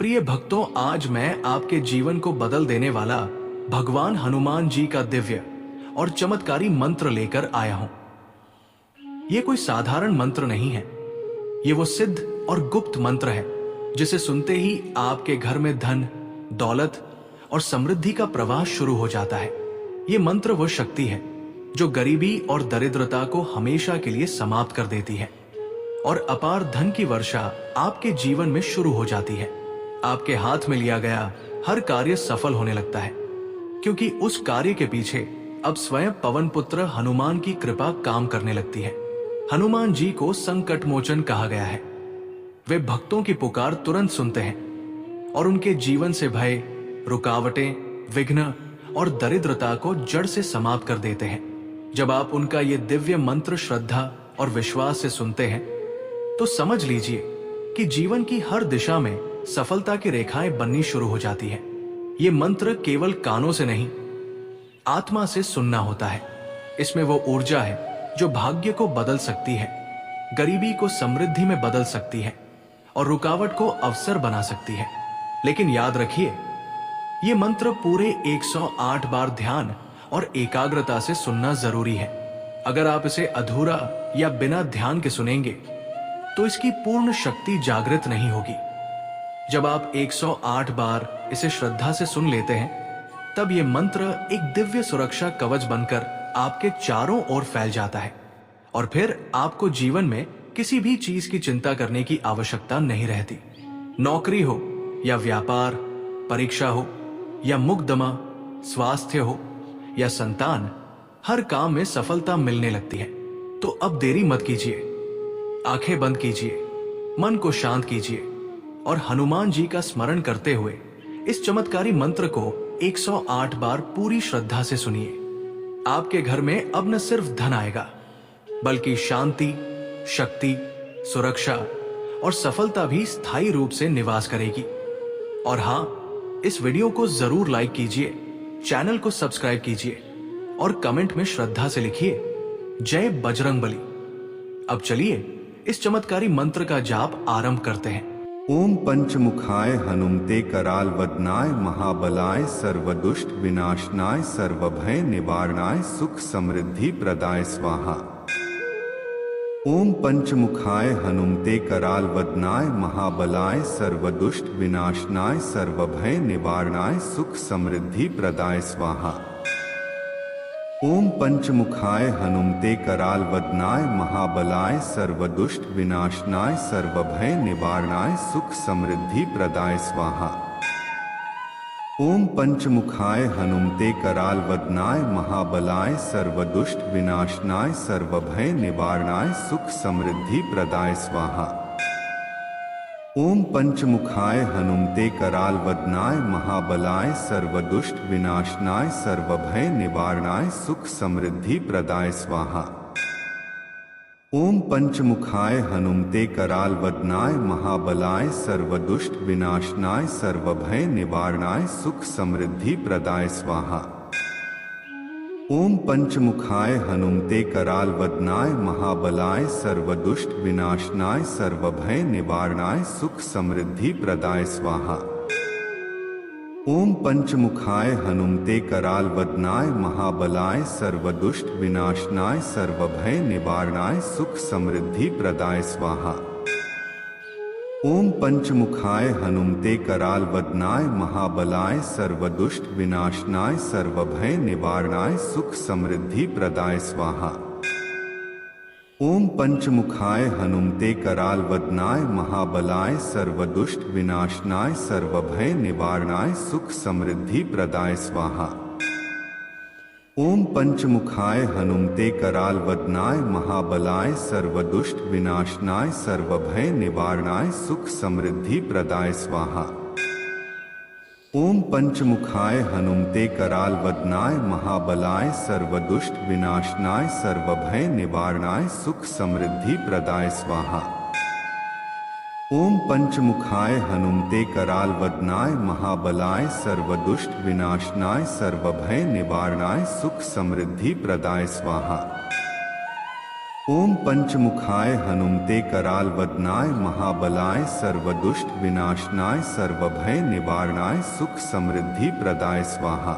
प्रिय भक्तों, आज मैं आपके जीवन को बदल देने वाला भगवान हनुमान जी का दिव्य और चमत्कारी मंत्र लेकर आया हूं। यह कोई साधारण मंत्र नहीं है। ये वो सिद्ध और गुप्त मंत्र है जिसे सुनते ही आपके घर में धन, दौलत और समृद्धि का प्रवाह शुरू हो जाता है। ये मंत्र वो शक्ति है जो गरीबी और दरिद्रता को हमेशा के लिए समाप्त कर देती है और अपार धन की वर्षा आपके जीवन में शुरू हो जाती है। आपके हाथ में लिया गया हर कार्य सफल होने लगता है, क्योंकि उस कार्य के पीछे अब स्वयं पवन पुत्र हनुमान की कृपा काम करने लगती है। हनुमान जी को संकट मोचन कहा गया है। वे भक्तों की पुकार तुरंत सुनते हैं और उनके जीवन से भय, रुकावटें, विघ्न और दरिद्रता को जड़ से समाप्त कर देते हैं। जब आप उनका ये दिव्य मंत्र श्रद्धा और विश्वास से सुनते हैं तो समझ लीजिए कि जीवन की हर दिशा में सफलता की रेखाएं बननी शुरू हो जाती है। ये मंत्र केवल कानों से नहीं, आत्मा से सुनना होता है। इसमें वो ऊर्जा है जो भाग्य को बदल सकती है, गरीबी को समृद्धि में बदल सकती है और रुकावट को अवसर बना सकती है। लेकिन याद रखिए, ये मंत्र पूरे 108 बार ध्यान और एकाग्रता से सुनना जरूरी है। अगर आप इसे अधूरा या बिना ध्यान के सुनेंगे तो इसकी पूर्ण शक्ति जागृत नहीं होगी। जब आप 108 बार इसे श्रद्धा से सुन लेते हैं तब ये मंत्र एक दिव्य सुरक्षा कवच बनकर आपके चारों ओर फैल जाता है और फिर आपको जीवन में किसी भी चीज की चिंता करने की आवश्यकता नहीं रहती। नौकरी हो या व्यापार, परीक्षा हो या मुकदमा, स्वास्थ्य हो या संतान, हर काम में सफलता मिलने लगती है। तो अब देरी मत कीजिए, आंखें बंद कीजिए, मन को शांत कीजिए और हनुमान जी का स्मरण करते हुए इस चमत्कारी मंत्र को 108 बार पूरी श्रद्धा से सुनिए। आपके घर में अब न सिर्फ धन आएगा, बल्कि शांति, शक्ति, सुरक्षा और सफलता भी स्थायी रूप से निवास करेगी। और हां, इस वीडियो को जरूर लाइक कीजिए, चैनल को सब्सक्राइब कीजिए और कमेंट में श्रद्धा से लिखिए, जय बजरंगबली। अब चलिए इस चमत्कारी मंत्र का जाप आरंभ करते हैं। ओम पंचमुखाय हनुमते कराल वदनाय महाबलाय सर्वदुष्ट विनाशनाय सर्वभय निवारणाय सुख समृद्धि प्रदाय स्वाहा। ओम पंचमुखाय हनुमते कराल वदनाय महाबलाय सर्वदुष्ट विनाशनाय सर्वभय निवारणाय सुख समृद्धि प्रदाय स्वाहा। ओम पंचमुखाय हनुमते कराल वदनाय महाबलाय सर्वदुष्ट विनाशनाय सर्वभय निवारणाय सुख समृद्धि प्रदाय स्वाहा। ओम पंचमुखाय हनुमते कराल वदनाय महाबलाय सर्वदुष्ट विनाशनाय सर्वभय निवारणाय सुख समृद्धि प्रदाय स्वाहा। ओम पंचमुखाय हनुमते कराल वदनाय महाबलाय सर्वदुष्ट विनाशनाय सर्वभय निवारणाय सुख समृद्धि प्रदाय स्वाहा। ओम पंचमुखाय हनुमते कराल वदनाय महाबलाय सर्वदुष्ट विनाशनाय सर्वभय निवारणाय सुख समृद्धि प्रदाय स्वाहा। ओम पंचमुखाय हनुमते कराल वदनाय महाबलाय सर्वदुष्ट विनाशनाय सर्वभय निवारणाय सुख समृद्धि प्रदाय स्वाहा। ओम पंचमुखाय हनुमते कराल वदनाय महाबलाय सर्वदुष्ट विनाशनाय सर्वभय निवारणाय सुख समृद्धि प्रदाय स्वाहा। ओम पंचमुखाय हनुमते कराल वदनाय महाबलाय सर्वदुष्ट विनाशनाय सर्वभय निवारणाय सुख समृद्धि प्रदाय स्वाहा। ओम पंचमुखाय हनुमते कराल वदनाय महाबलाय सर्वदुष्ट विनाशनाय सर्वभय निवारणाय सुख समृद्धि प्रदाय स्वाहा। ओम पंचमुखाय हनुमते कराल वदनाय महाबलाय सर्वदुष्ट विनाशनाय सर्वभय निवारणाय सुख समृद्धि प्रदाय स्वाहा। ओम पंचमुखाय हनुमते कराल वदनाय महाबलाय सर्वदुष्ट विनाशनाय सर्वभय निवारणाय सुख समृद्धि प्रदाय स्वाहा। ओम पंचमुखाय हनुमते कराल वदनाय महाबलाय सर्वदुष्ट विनाशनाय सर्वभय निवारणाय सुख समृद्धि प्रदाय स्वाहा। ओम पंचमुखाय हनुमते कराल वदनाय महाबलाय सर्वदुष्ट विनाशनाय सर्वभय निवारणाय सुख समृद्धि प्रदाय स्वाहा।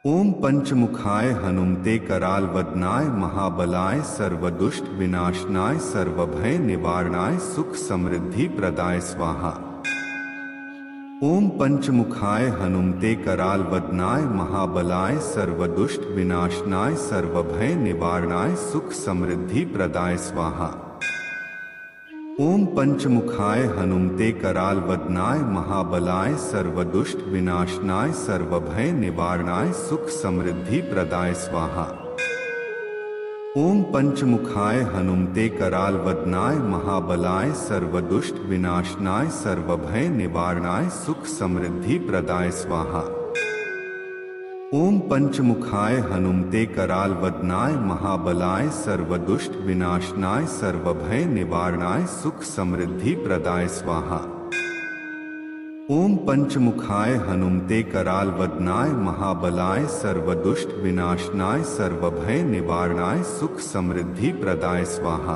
ओम पंचमुखाय हनुमते कराल वदनाय महाबलाय सर्वदुष्ट विनाशनाय सर्वभय निवारणाय सुख समृद्धि प्रदाय स्वाहा। ओम पंचमुखाय हनुमते कराल वदनाय महाबलाय सर्वदुष्ट विनाशनाय सर्वभय निवारणाय सुख समृद्धि प्रदाय स्वाहा। ओम पंचमुखाय हनुमते कराल वदनाय महाबलाय सर्वदुष्ट विनाशनाय सर्वभय निवारणाय सुख समृद्धि प्रदाय स्वाहा। ओम पंचमुखाय हनुमते कराल वदनाय महाबलाय सर्वदुष्ट विनाशनाय सर्वभय निवारणाय सुख समृद्धि प्रदाय स्वाहा। ओम पंचमुखाय हनुमते कराल वदनाय महाबलाय सर्वदुष्ट विनाशनाय सर्वभय निवारणाय सुख समृद्धि प्रदाय स्वाहा। ओम पंचमुखाय हनुमते कराल वदनाय महाबलाय सर्वदुष्ट विनाशनाय सर्वभय निवारणाय सुख समृद्धि प्रदाय स्वाहा।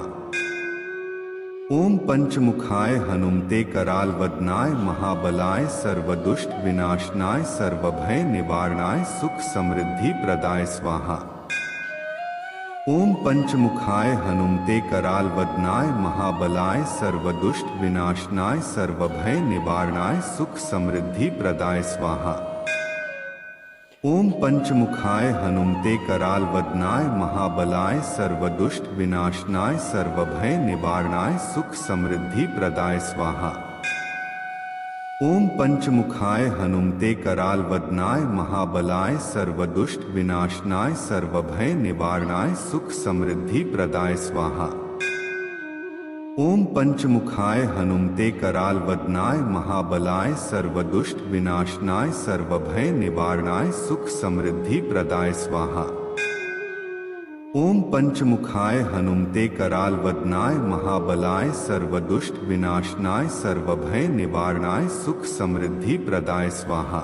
ओम पंचमुखाय हनुमते कराल वदनाय महाबलाय सर्वदुष्ट विनाशनाय सर्वभय निवारणाय सुख समृद्धि प्रदाय स्वाहा। ओम पंचमुखाय हनुमते कराल वदनाय महाबलाय सर्वदुष्ट विनाशनाय सर्वभय निवारणाय सुख समृद्धि प्रदाय स्वाहा। ओम पंचमुखाय हनुमते कराल वदनाय महाबलाय सर्वदुष्ट विनाशनाय सर्वभय निवारणाय सुख समृद्धि प्रदाय स्वाहा। ओम पंचमुखाय हनुमते कराल वदनाय महाबलाय सर्वदुष्ट विनाशनाय सर्वभय निवारणाय सुख समृद्धि प्रदाय स्वाहा। ओम पंचमुखाय हनुमते कराल वदनाय महाबलाय सर्वदुष्ट विनाशनाय सर्वभय निवारणाय सुख समृद्धि प्रदाय स्वाहा। ओम पंचमुखाय हनुमते कराल वदनाय महाबलाय सर्वदुष्ट विनाशनाय सर्वभय निवारणाय सुख समृद्धि प्रदाय स्वाहा।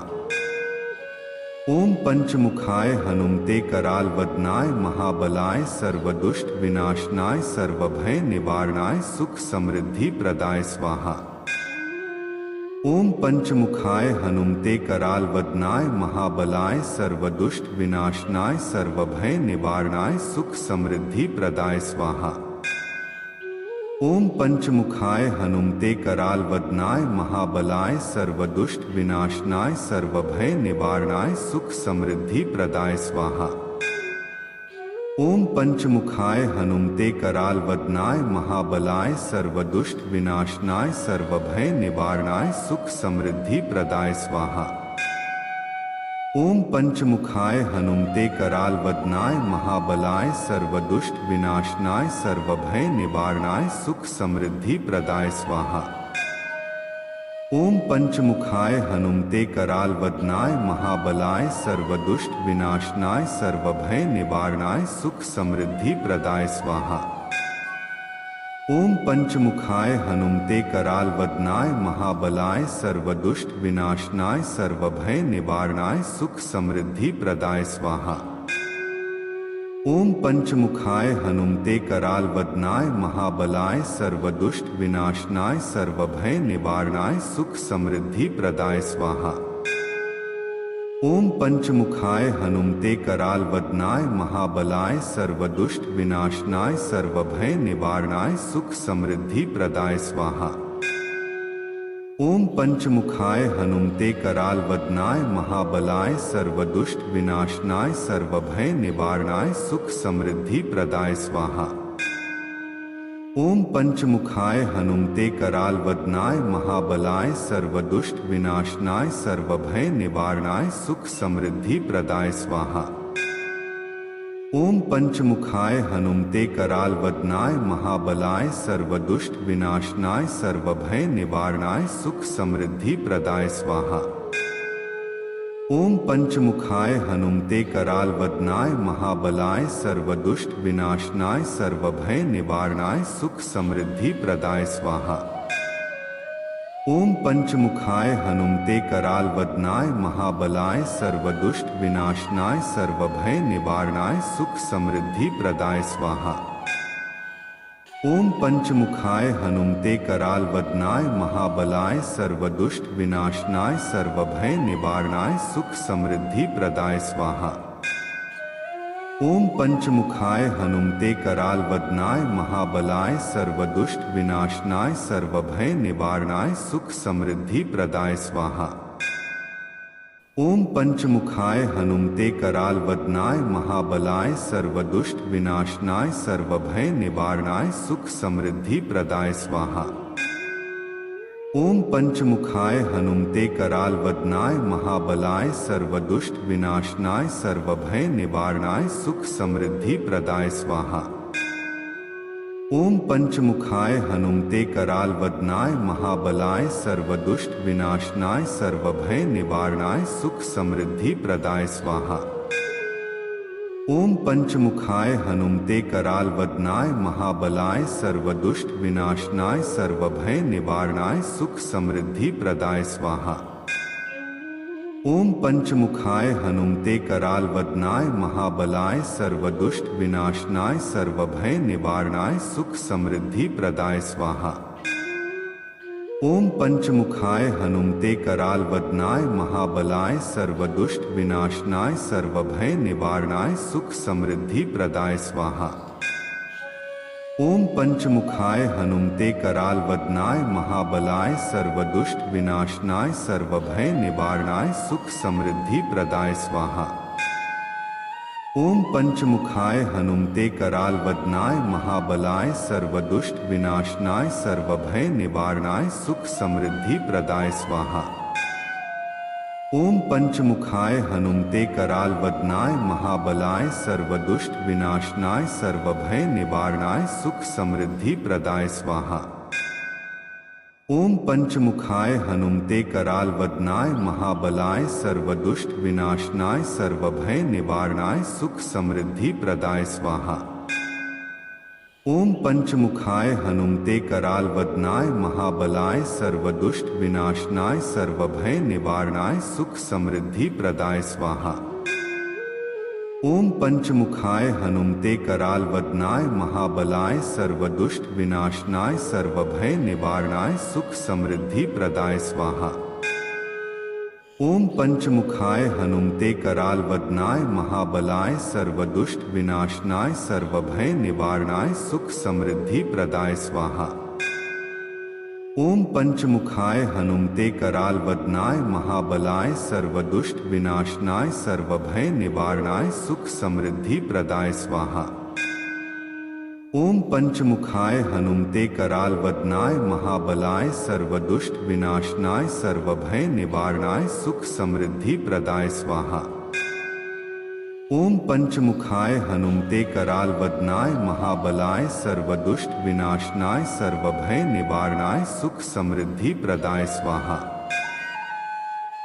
ओम पंचमुखाय हनुमते कराल वदनाय महाबलाय सर्वदुष्ट विनाशनाय सर्वभय निवारणाय सुख समृद्धि प्रदाय स्वाहा। ओम पंचमुखाय हनुमते कराल वदनाय महाबलाय सर्वदुष्ट विनाशनाय सर्वभय निवारणाय सुख समृद्धि प्रदाय स्वाहा। ओम पंचमुखाय हनुमते कराल वदनाय महाबलाय सर्वदुष्ट विनाशनाय सर्वभय निवारणाय सुख समृद्धि प्रदाय स्वाहा। ओम पंचमुखाय हनुमते कराल वदनाय महाबलाय सर्वदुष्ट विनाशनाय सर्वभय निवारणाय सुख समृद्धि प्रदाय स्वाहा। ओम पंचमुखाय हनुमते कराल वदनाय महाबलाय सर्वदुष्ट विनाशनाय सर्वभय निवारणाय सुख समृद्धि प्रदाय स्वाहा। ओम पंचमुखाय हनुमते कराल वदनाय महाबलाय सर्वदुष्ट विनाशनाय सर्वभय निवारणाय सुख समृद्धि प्रदाय स्वाहा। ओम पंचमुखाय हनुमते कराल वदनाय महाबलाय सर्वदुष्ट विनाशनाय सर्वभय निवारणाय सुख समृद्धि प्रदाय स्वाहा। ओम पंचमुखाय हनुमते कराल वदनाय महाबलाय सर्वदुष्ट विनाशनाय सर्वभय निवारणाय सुख समृद्धि प्रदाय स्वाहा। ओम पंचमुखाय हनुमते कराल वदनाय महाबलाय सर्वदुष्ट विनाशनाय सर्वभय निवारणाय सुख समृद्धि प्रदाय स्वाहा। ओम पंचमुखाय हनुमते कराल वदनाय महाबलाय सर्वदुष्ट विनाशनाय सर्वभय निवारणाय सुख समृद्धि प्रदाय स्वाहा। ओम पंचमुखाय हनुमते कराल वदनाय महाबलाय सर्वदुष्ट विनाशनाय सर्वभय निवारणाय सुख समृद्धि प्रदाय स्वाहा। ओम पंचमुखाय हनुमते कराल वदनाय महाबलाय सर्वदुष्ट विनाशनाय सर्वभय निवारणाय सुख समृद्धि प्रदाय स्वाहा। ओम पंचमुखाय हनुमते कराल वदनाय महाबलाय सर्वदुष्ट विनाशनाय सर्वभय निवारणाय सुख समृद्धि प्रदाय स्वाहा। ओम पंचमुखाय हनुमते कराल वदनाय महाबलाय सर्वदुष्ट विनाशनाय सर्वभय निवारणाय सुख समृद्धि प्रदाय स्वाहा। ओम पंचमुखाय हनुमते कराल वदनाय महाबलाय सर्वदुष्ट विनाशनाय सर्वभय निवारणाय सुख समृद्धि प्रदाय स्वाहा। ओम पंचमुखाय हनुमते कराल वदनाय महाबलाय सर्वदुष्ट विनाशनाय सर्वभय निवारणाय सुख समृद्धि प्रदाय स्वाहा। ओम पंचमुखाय हनुमते कराल वदनाय महाबलाय सर्वदुष्ट विनाशनाय सर्वभय निवारणाय सुख समृद्धि प्रदाय स्वाहा। ओम पंचमुखाय हनुमते कराल वदनाय महाबलाय सर्वदुष्ट विनाशनाय सर्वभय निवारणाय सुख समृद्धि प्रदाय स्वाहा। ओम पंचमुखाय हनुमते कराल वदनाय महाबलाय सर्वदुष्ट विनाशनाय सर्वभय निवारणाय सुख समृद्धि प्रदाय स्वाहा। ओम पंचमुखाय हनुमते कराल वदनाय महाबलाय सर्वदुष्ट विनाशनाय सर्वभय निवारणाय सुख समृद्धि प्रदाय स्वाहा। ओम पंचमुखाय हनुमते कराल वदनाय महाबलाय सर्वदुष्ट विनाशनाय सर्वभय निवारणाय सुख समृद्धि प्रदाय स्वाहा। ओम पंचमुखाय हनुमते कराल वदनाय महाबलाय सर्वदुष्ट विनाशनाय सर्वभय निवारणाय सुख समृद्धि प्रदाय स्वाहा। ओम पंचमुखाय हनुमते कराल वदनाय महाबलाय सर्वदुष्ट विनाशनाय सर्वभय निवारणाय सुख समृद्धि प्रदाय स्वाहा। ओम पंचमुखाय हनुमते कराल वदनाय महाबलाय सर्वदुष्ट विनाशनाय सर्वभय निवारणाय सुख समृद्धि प्रदाय स्वाहा। ओम पंचमुखाय हनुमते कराल वदनाय महाबलाय सर्वदुष्ट विनाशनाय सर्वभय निवारणाय सुख समृद्धि प्रदाय स्वाहा। ओम पंचमुखाय हनुमते कराल वदनाय महाबलाय सर्वदुष्ट विनाशनाय सर्वभय निवारणाय सुख समृद्धि प्रदाय स्वाहा। ओम पंचमुखाय हनुमते कराल वदनाय महाबलाय सर्वदुष्ट विनाशनाय सर्वभय निवारणाय सुख समृद्धि प्रदाय स्वाहा। ओम पंचमुखाय हनुमते कराल वदनाय महाबलाय सर्वदुष्ट विनाशनाय सर्वभय निवारणाय सुख समृद्धि प्रदाय स्वाहा। ओम पंचमुखाय हनुमते कराल वदनाय महाबलाय सर्वदुष्ट विनाशनाय सर्वभय निवारणाय सुख समृद्धि प्रदाय स्वाहा। ओम पंचमुखाय हनुमते कराल वदनाय महाबलाय सर्वदुष्ट विनाशनाय सर्वभय निवारणाय सुख समृद्धि प्रदाय स्वाहा। ओम पंचमुखाय हनुमते कराल वदनाय महाबलाय सर्वदुष्ट विनाशनाय सर्वभय निवारणाय सुख समृद्धि प्रदाय स्वाहा। ओम पंचमुखाय हनुमते कराल वदनाय महाबलाय सर्वदुष्ट विनाशनाय सर्वभय निवारणाय सुख समृद्धि प्रदाय स्वाहा।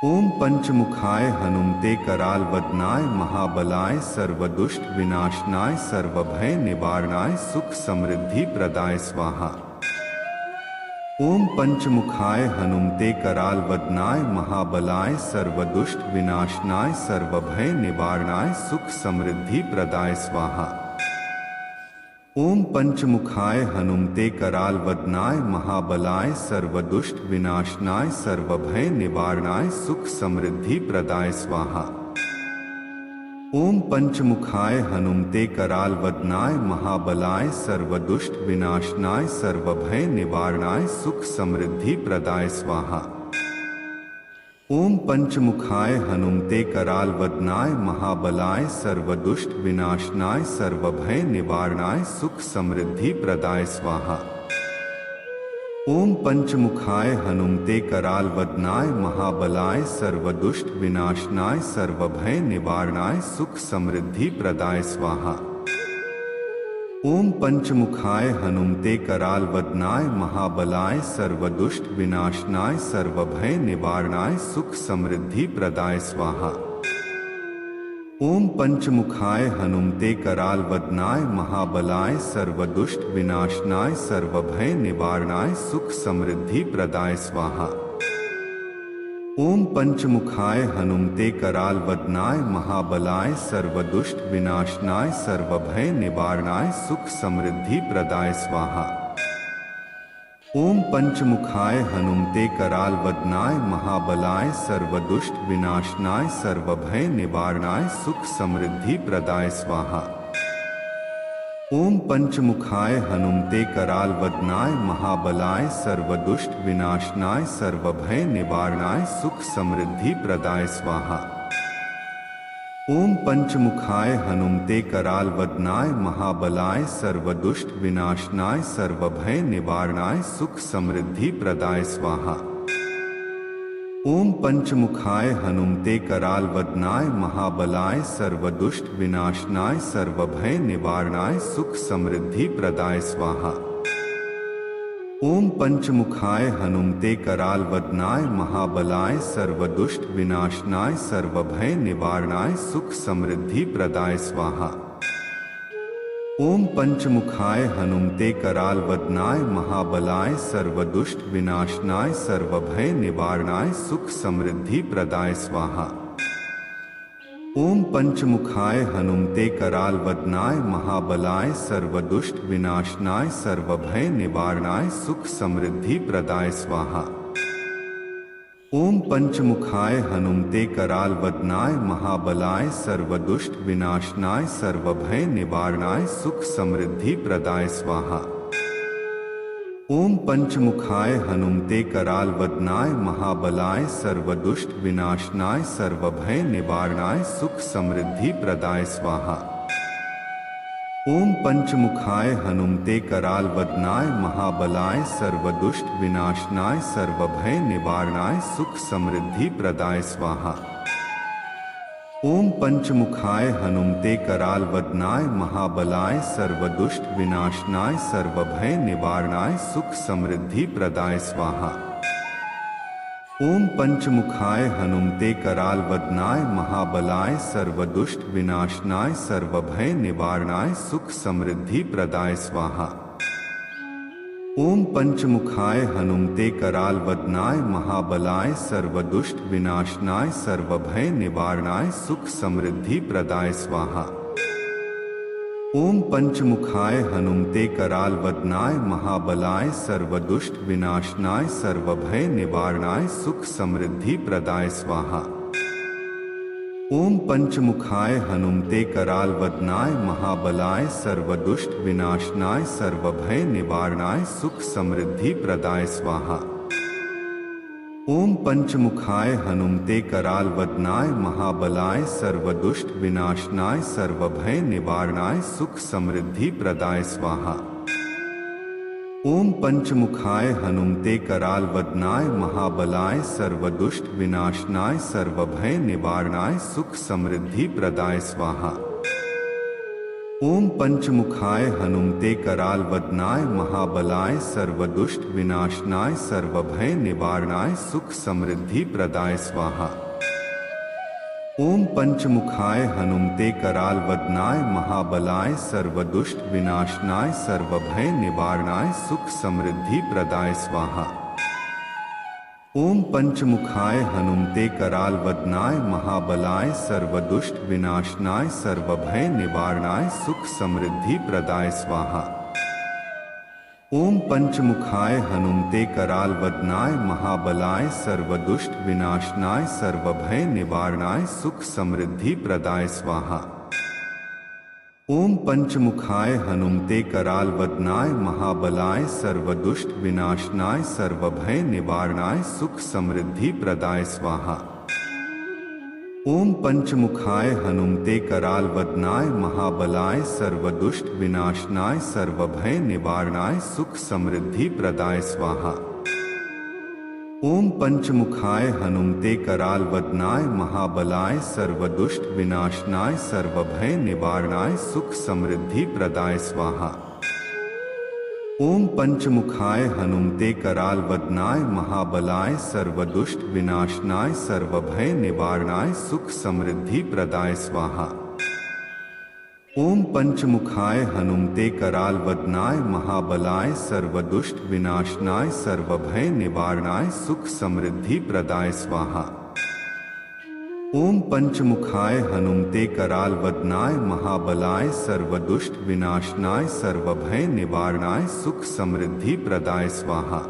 ओम पंचमुखाय हनुमते कराल वदनाय महाबलाय सर्वदुष्ट विनाशनाय सर्वभय निवारणाय सुख समृद्धि प्रदाय स्वाहा। ओम पंचमुखाय हनुमते कराल वदनाय महाबलाय सर्वदुष्ट विनाशनाय सर्वभय निवारणाय सुख समृद्धि प्रदाय स्वाहा। ओम पंचमुखाय हनुमते कराल वदनाय महाबलाय सर्वदुष्ट विनाशनाय सर्वभय निवारणाय सुख समृद्धि प्रदाय स्वाहा। ओम पंचमुखाय हनुमते कराल वदनाय महाबलाय सर्वदुष्ट विनाशनाय सर्वभय निवारणाय सुख समृद्धि प्रदाय स्वाहा। ओम पंचमुखाय हनुमते कराल वदनाय महाबलाय सर्वदुष्ट विनाशनाय सर्वभय निवारणाय सुख समृद्धि प्रदाय स्वाहा। ओम पंचमुखाय हनुमते कराल वदनाय महाबलाय सर्वदुष्ट विनाशनाय सर्वभय निवारणाय सुख समृद्धि प्रदाय स्वाहा। ओम पंचमुखाय हनुमते कराल वदनाय महाबलाय सर्वदुष्ट विनाशनाय सर्वभय निवारणाय सुख समृद्धि प्रदाय स्वाहा। ओम पंचमुखाय हनुमते कराल वदनाय महाबलाय सर्वदुष्ट विनाशनाय सर्वभय निवारणाय सुख समृद्धि प्रदाय स्वाहा। ओम पंचमुखाय हनुमते कराल वदनाय महाबलाय सर्वदुष्ट विनाशनाय सर्वभय निवारणाय सुख समृद्धि प्रदाय स्वाहा। ओम पंचमुखाय हनुमते कराल वदनाय महाबलाय सर्वदुष्ट विनाशनाय सर्वभय निवारणाय सुख समृद्धि प्रदाय स्वाहा। ओम पंचमुखाय हनुमते कराल वदनाय महाबलाय सर्वदुष्ट विनाशनाय सर्वभय निवारणाय सुख समृद्धि प्रदाय स्वाहा। ओम पंचमुखाय हनुमते कराल वदनाय महाबलाय सर्वदुष्ट विनाशनाय सर्वभय निवारणाय सुख समृद्धि प्रदाय स्वाहा। ओम पंचमुखाय हनुमते कराल वदनाय महाबलाय सर्वदुष्ट विनाशनाय सर्वभय निवारणाय सुख समृद्धि प्रदाय स्वाहा। ओम पंचमुखाय हनुमते कराल वदनाय महाबलाय सर्वदुष्ट विनाशनाय सर्वभय निवारणाय सुख समृद्धि प्रदाय स्वाहा। ओम पंचमुखाय हनुमते कराल वदनाय महाबलाय सर्वदुष्ट विनाशनाय सर्वभय निवारणाय सुख समृद्धि प्रदाय स्वाहा। ओम पंचमुखाय हनुमते कराल वदनाय महाबलाय सर्वदुष्ट विनाशनाय सर्वभय निवारणाय सुख समृद्धि प्रदाय स्वाहा। ओम पंचमुखाय हनुमते कराल वदनाय महाबलाय सर्वदुष्ट विनाशनाय सर्वभय निवारणाय सुख समृद्धि प्रदाय स्वाहा। ओम पंचमुखाय हनुमते कराल वदनाय महाबलाय सर्वदुष्ट विनाशनाय सर्वभय निवारणाय सुख समृद्धि प्रदाय स्वाहा। ओम पंचमुखाय हनुमते कराल वदनाय महाबलाय सर्वदुष्ट विनाशनाय सर्वभय निवारणाय सुख समृद्धि प्रदाय स्वाहा। ओम पंचमुखाय हनुमते कराल वदनाय महाबलाय सर्वदुष्ट विनाशनाय सर्वभय निवारणाय सुख समृद्धि प्रदाय स्वाहा। ओम पंचमुखाय हनुमते कराल वदनाय महाबलाय सर्वदुष्ट विनाशनाय सर्वभय निवारणाय सुख समृद्धि प्रदाय स्वाहा। ओम पंचमुखाय हनुमते कराल वदनाय महाबलाय सर्वदुष्ट विनाशनाय सर्वभय निवारणाय सुख समृद्धि प्रदाय स्वाहा। ओम पंचमुखाय हनुमते कराल वदनाय महाबलाय सर्वदुष्ट विनाशनाय सर्वभय निवारणाय सुख समृद्धि प्रदाय स्वाहा। ओम पंचमुखाय हनुमते कराल वदनाय महाबलाय सर्वदुष्ट विनाशनाय सर्वभय निवारणाय सुख समृद्धि प्रदाय स्वाहा। ओम पंचमुखाय हनुमते कराल वदनाय महाबलाय सर्वदुष्ट विनाशनाय सर्वभय निवारणाय सुख समृद्धि प्रदाय स्वाहा। ओम पंचमुखाय हनुमते कराल वदनाय महाबलाय सर्वदुष्ट विनाशनाय सर्वभय निवारणाय सुख समृद्धि प्रदाय स्वाहा। ओम पंचमुखाय हनुमते कराल वदनाय महाबलाय सर्वदुष्ट विनाशनाय सर्वभय निवारणाय सुख समृद्धि प्रदाय स्वाहा। ओम पंचमुखाय हनुमते कराल वदनाय महाबलाय सर्वदुष्ट विनाशनाय सर्वभय निवारणाय सुख समृद्धि प्रदाय स्वाहा। ओम पंचमुखाय हनुमते कराल वदनाय महाबलाय सर्वदुष्ट विनाशनाय सर्वभय निवारणाय सुख समृद्धि प्रदाय स्वाहा। ओम पंचमुखाय हनुमते कराल वदनाय महाबलाय सर्वदुष्ट विनाशनाय सर्वभय निवारणाय सुख समृद्धि प्रदाय स्वाहा। ओम पंचमुखाय हनुमते कराल वदनाय महाबलाय सर्वदुष्ट विनाशनाय सर्वभय निवारणाय सुख समृद्धि प्रदाय स्वाहा। ओम पंचमुखाय हनुमते कराल वदनाय महाबलाय सर्वदुष्ट विनाशनाय सर्वभय निवारणाय सुख समृद्धि प्रदाय स्वाहा। ओम पंचमुखाय हनुमते कराल वदनाय महाबलाय सर्वदुष्ट विनाशनाय सर्वभय निवारणाय सुख समृद्धि प्रदाय स्वाहा। ओम पंचमुखाय हनुमते कराल वदनाय महाबलाय सर्वदुष्ट विनाशनाय सर्वभय निवारणाय सुख समृद्धि प्रदाय स्वाहा। ओम पंचमुखाय हनुमते कराल वदनाय महाबलाय सर्वदुष्ट विनाशनाय सर्वभय निवारणाय सुख समृद्धि प्रदाय स्वाहा। ओम पंचमुखाय हनुमते कराल वदनाय महाबलाय सर्वदुष्ट विनाशनाय सर्वभय निवारणाय सुख समृद्धि प्रदाय स्वाहा।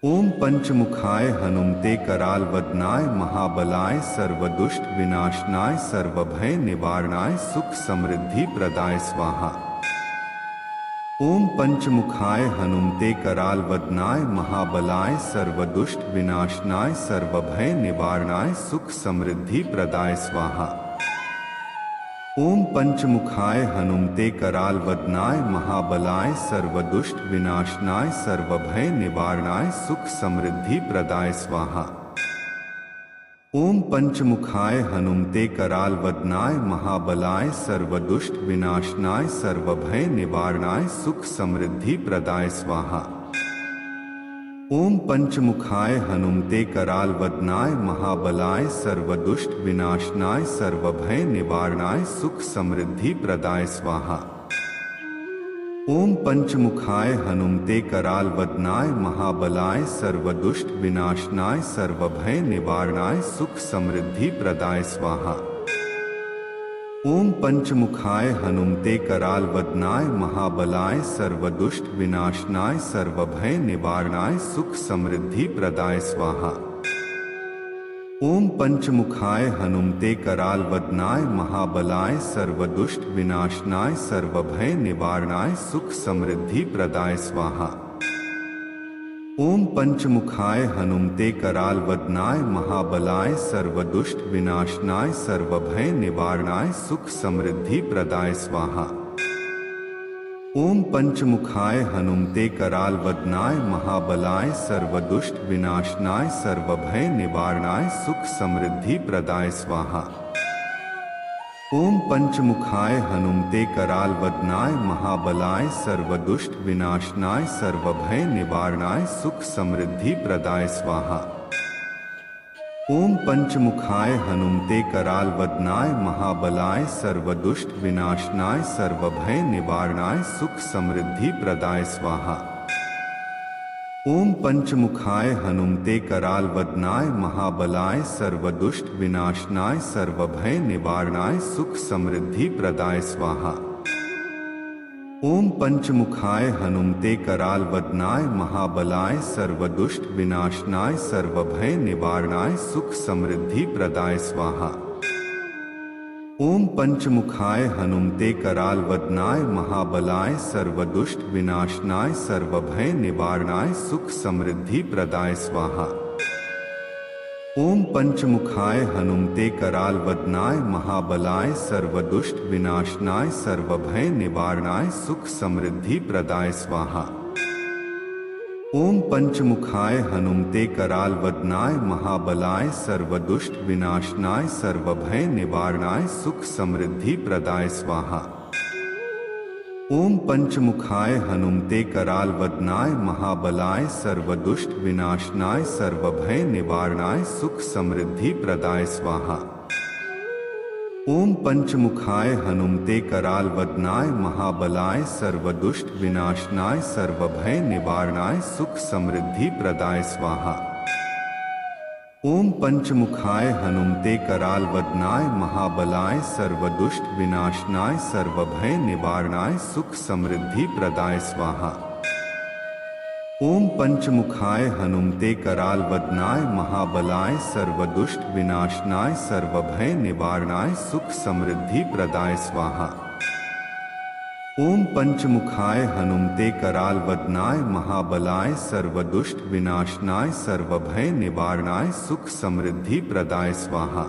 ओम पंचमुखाय हनुमते कराल वदनाय महाबलाय सर्वदुष्ट विनाशनाय सर्वभय निवारणाय सुख समृद्धि प्रदाय स्वाहा। ओम पंचमुखाय हनुमते कराल वदनाय महाबलाय सर्वदुष्ट विनाशनाय सर्वभय निवारणाय सुख समृद्धि प्रदाय स्वाहा। ओम पंचमुखाय हनुमते कराल वदनाय महाबलाय सर्वदुष्ट विनाशनाय सर्वभय निवारणाय सुख समृद्धि प्रदाय स्वाहा। ओम पंचमुखाय हनुमते कराल वदनाय महाबलाय सर्वदुष्ट विनाशनाय सर्वभय निवारणाय सुख समृद्धि प्रदाय स्वाहा। ओम पंचमुखाय हनुमते कराल वदनाय महाबलाय सर्वदुष्ट विनाशनाय सर्वभय निवारणाय सुख समृद्धि प्रदाय स्वाहा। ओम पंचमुखाय हनुमते कराल वदनाय महाबलाय सर्वदुष्ट विनाशनाय सर्वभय निवारणाय सुख समृद्धि प्रदाय स्वाहा। ओम पंचमुखाय हनुमते कराल वदनाय महाबलाय सर्वदुष्ट विनाशनाय सर्वभय निवारणाय सुख समृद्धि प्रदाय स्वाहा। ओम पंचमुखाय हनुमते कराल वदनाय महाबलाय सर्वदुष्ट विनाशनाय सर्वभय निवारणाय सुख समृद्धि प्रदाय स्वाहा। ओम पंचमुखाय हनुमते कराल वदनाय महाबलाय सर्वदुष्ट विनाशनाय सर्वभय निवारणाय सुख समृद्धि प्रदाय स्वाहा। ओम पंचमुखाय हनुमते कराल वदनाय महाबलाय सर्वदुष्ट विनाशनाय सर्वभय निवारणाय सुख समृद्धि प्रदाय स्वाहा। ओम पंचमुखाय हनुमते कराल वदनाय महाबलाय सर्वदुष्ट विनाशनाय सर्वभय निवारणाय सुख समृद्धि प्रदाय स्वाहा। ओम पंचमुखाय हनुमते कराल वदनाय महाबलाय सर्वदुष्ट विनाशनाय सर्वभय निवारणाय सुख समृद्धि प्रदाय स्वाहा। ओम पंचमुखाय हनुमते कराल वदनाय महाबलाय सर्वदुष्ट विनाशनाय सर्वभय निवारणाय सुख समृद्धि प्रदाय स्वाहा। ओम पंचमुखाय हनुमते कराल वदनाय महाबलाय सर्वदुष्ट विनाशनाय सर्वभय निवारणाय सुख समृद्धि प्रदाय स्वाहा। ओम पंचमुखाय हनुमते कराल वदनाय महाबलाय सर्वदुष्ट विनाशनाय सर्वभय निवारणाय सुख समृद्धि प्रदाय स्वाहा। ओम पंचमुखाय हनुमते कराल वदनाय महाबलाय सर्वदुष्ट विनाशनाय सर्वभय निवारणाय सुख समृद्धि प्रदाय स्वाहा। ओम पंचमुखाय हनुमते कराल वदनाय महाबलाय सर्वदुष्ट विनाशनाय सर्वभय निवारणाय सुख समृद्धि प्रदाय स्वाहा। ओम पंचमुखाय हनुमते कराल वदनाय महाबलाय सर्वदुष्ट विनाशनाय सर्वभय निवारणाय सुख समृद्धि प्रदाय स्वाहा। ओम पंचमुखाय हनुमते कराल वदनाय महाबलाय सर्वदुष्ट विनाशनाय सर्वभय निवारणाय सुख समृद्धि प्रदाय स्वाहा। ओम पंचमुखाय हनुमते कराल वदनाय महाबलाय सर्वदुष्ट विनाशनाय सर्वभय निवारणाय सुख समृद्धि प्रदाय स्वाहा। ओम पंचमुखाय हनुमते कराल वदनाय महाबलाय सर्वदुष्ट विनाशनाय सर्वभय निवारणाय सुख समृद्धि प्रदाय स्वाहा। ओम पंचमुखाय हनुमते कराल वदनाय महाबलाय सर्वदुष्ट विनाशनाय सर्वभय निवारणाय सुख समृद्धि प्रदाय स्वाहा।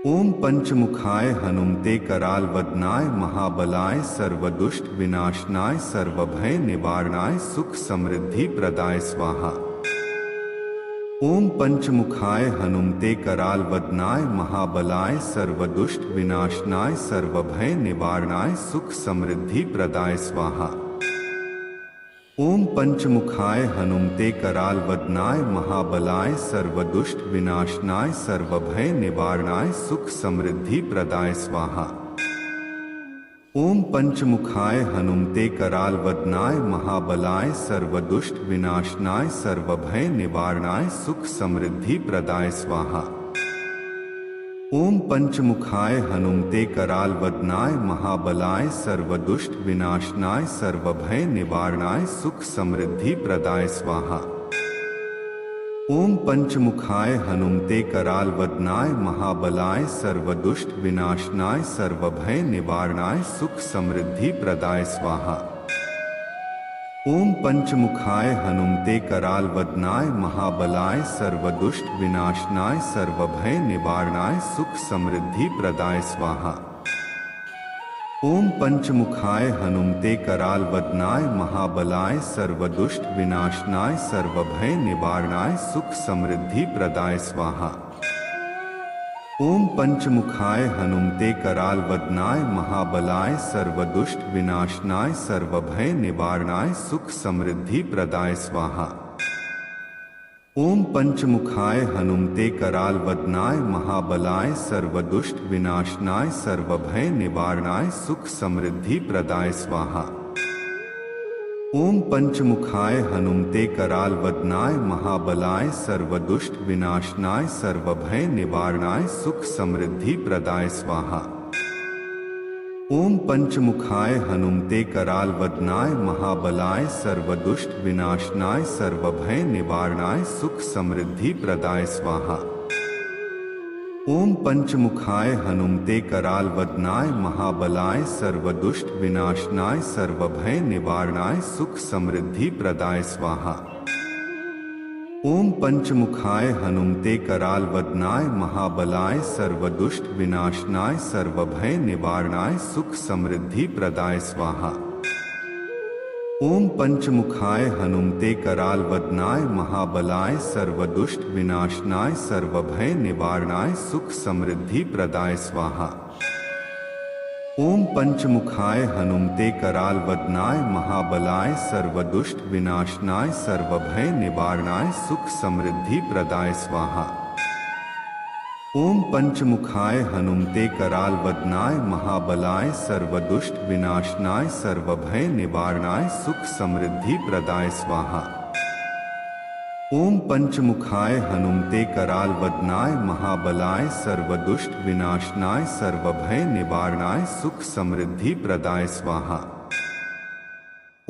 ओम पंचमुखाय हनुमते कराल वदनाय महाबलाय सर्वदुष्ट विनाशनाय सर्वभय निवारणाय सुख समृद्धि प्रदाय स्वाहा। ओम पंचमुखाय हनुमते कराल वदनाय महाबलाय सर्वदुष्ट विनाशनाय सर्वभय निवारणाय सुख समृद्धि प्रदाय स्वाहा। ओम पंचमुखाय हनुमते कराल वदनाय महाबलाय सर्वदुष्ट विनाशनाय सर्वभय निवारणाय सुख समृद्धि प्रदाय स्वाहा। ओम पंचमुखाय हनुमते कराल वदनाय महाबलाय सर्वदुष्ट विनाशनाय सर्वभय निवारणाय सुख समृद्धि प्रदाय स्वाहा। ओम पंचमुखाय हनुमते कराल वदनाय महाबलाय सर्वदुष्ट विनाशनाय सर्वभय निवारणाय सुख समृद्धि प्रदाय स्वाहा। ओम पंचमुखाय हनुमते कराल वदनाय महाबलाय सर्वदुष्ट विनाशनाय सर्वभय निवारणाय सुख समृद्धि प्रदाय स्वाहा। ओम पंचमुखाय हनुमते कराल वदनाय महाबलाय सर्वदुष्ट विनाशनाय सर्वभय निवारणाय सुख समृद्धि प्रदाय स्वाहा। ओम पंचमुखाय हनुमते कराल वदनाय महाबलाय सर्वदुष्ट विनाशनाय सर्वभय निवारणाय सुख समृद्धि प्रदाय स्वाहा। ओम पंचमुखाय हनुमते कराल वदनाय महाबलाय सर्वदुष्ट विनाशनाय सर्वभय निवारणाय सुख समृद्धि प्रदाय स्वाहा। ओम पंचमुखाय हनुमते कराल वदनाय महाबलाय सर्वदुष्ट विनाशनाय सर्वभय निवारणाय सुख समृद्धि प्रदाय स्वाहा। ओम पंचमुखाय हनुमते कराल वदनाय महाबलाय सर्वदुष्ट विनाशनाय सर्वभय निवारणाय सुख समृद्धि प्रदाय स्वाहा। ओम पंचमुखाय हनुमते कराल वदनाय महाबलाय सर्वदुष्ट विनाशनाय सर्वभय निवारणाय सुख समृद्धि प्रदाय स्वाहा। ओम पंचमुखाय हनुमते कराल वदनाय महाबलाय सर्वदुष्ट विनाशनाय सर्वभय निवारणाय सुख समृद्धि प्रदाय स्वाहा। ओम पंचमुखाय हनुमते कराल वदनाय महाबलाय सर्वदुष्ट विनाशनाय सर्वभय निवारणाय सुख समृद्धि प्रदाय स्वाहा। ओम पंचमुखाय हनुमते कराल वदनाय महाबलाय सर्वदुष्ट विनाशनाय सर्वभय निवारणाय सुख समृद्धि प्रदाय स्वाहा। ओम पंचमुखाय हनुमते कराल वदनाय महाबलाय सर्वदुष्ट विनाशनाय सर्वभय निवारणाय सुख समृद्धि प्रदाय स्वाहा। ओम पंचमुखाय हनुमते कराल वदनाय महाबलाय सर्वदुष्ट विनाशनाय सर्वभय निवारणाय सुख समृद्धि प्रदाय स्वाहा। ओम पंचमुखाय हनुमते कराल वदनाय महाबलाय सर्वदुष्ट विनाशनाय सर्वभय निवारणाय सुख समृद्धि प्रदाय स्वाहा।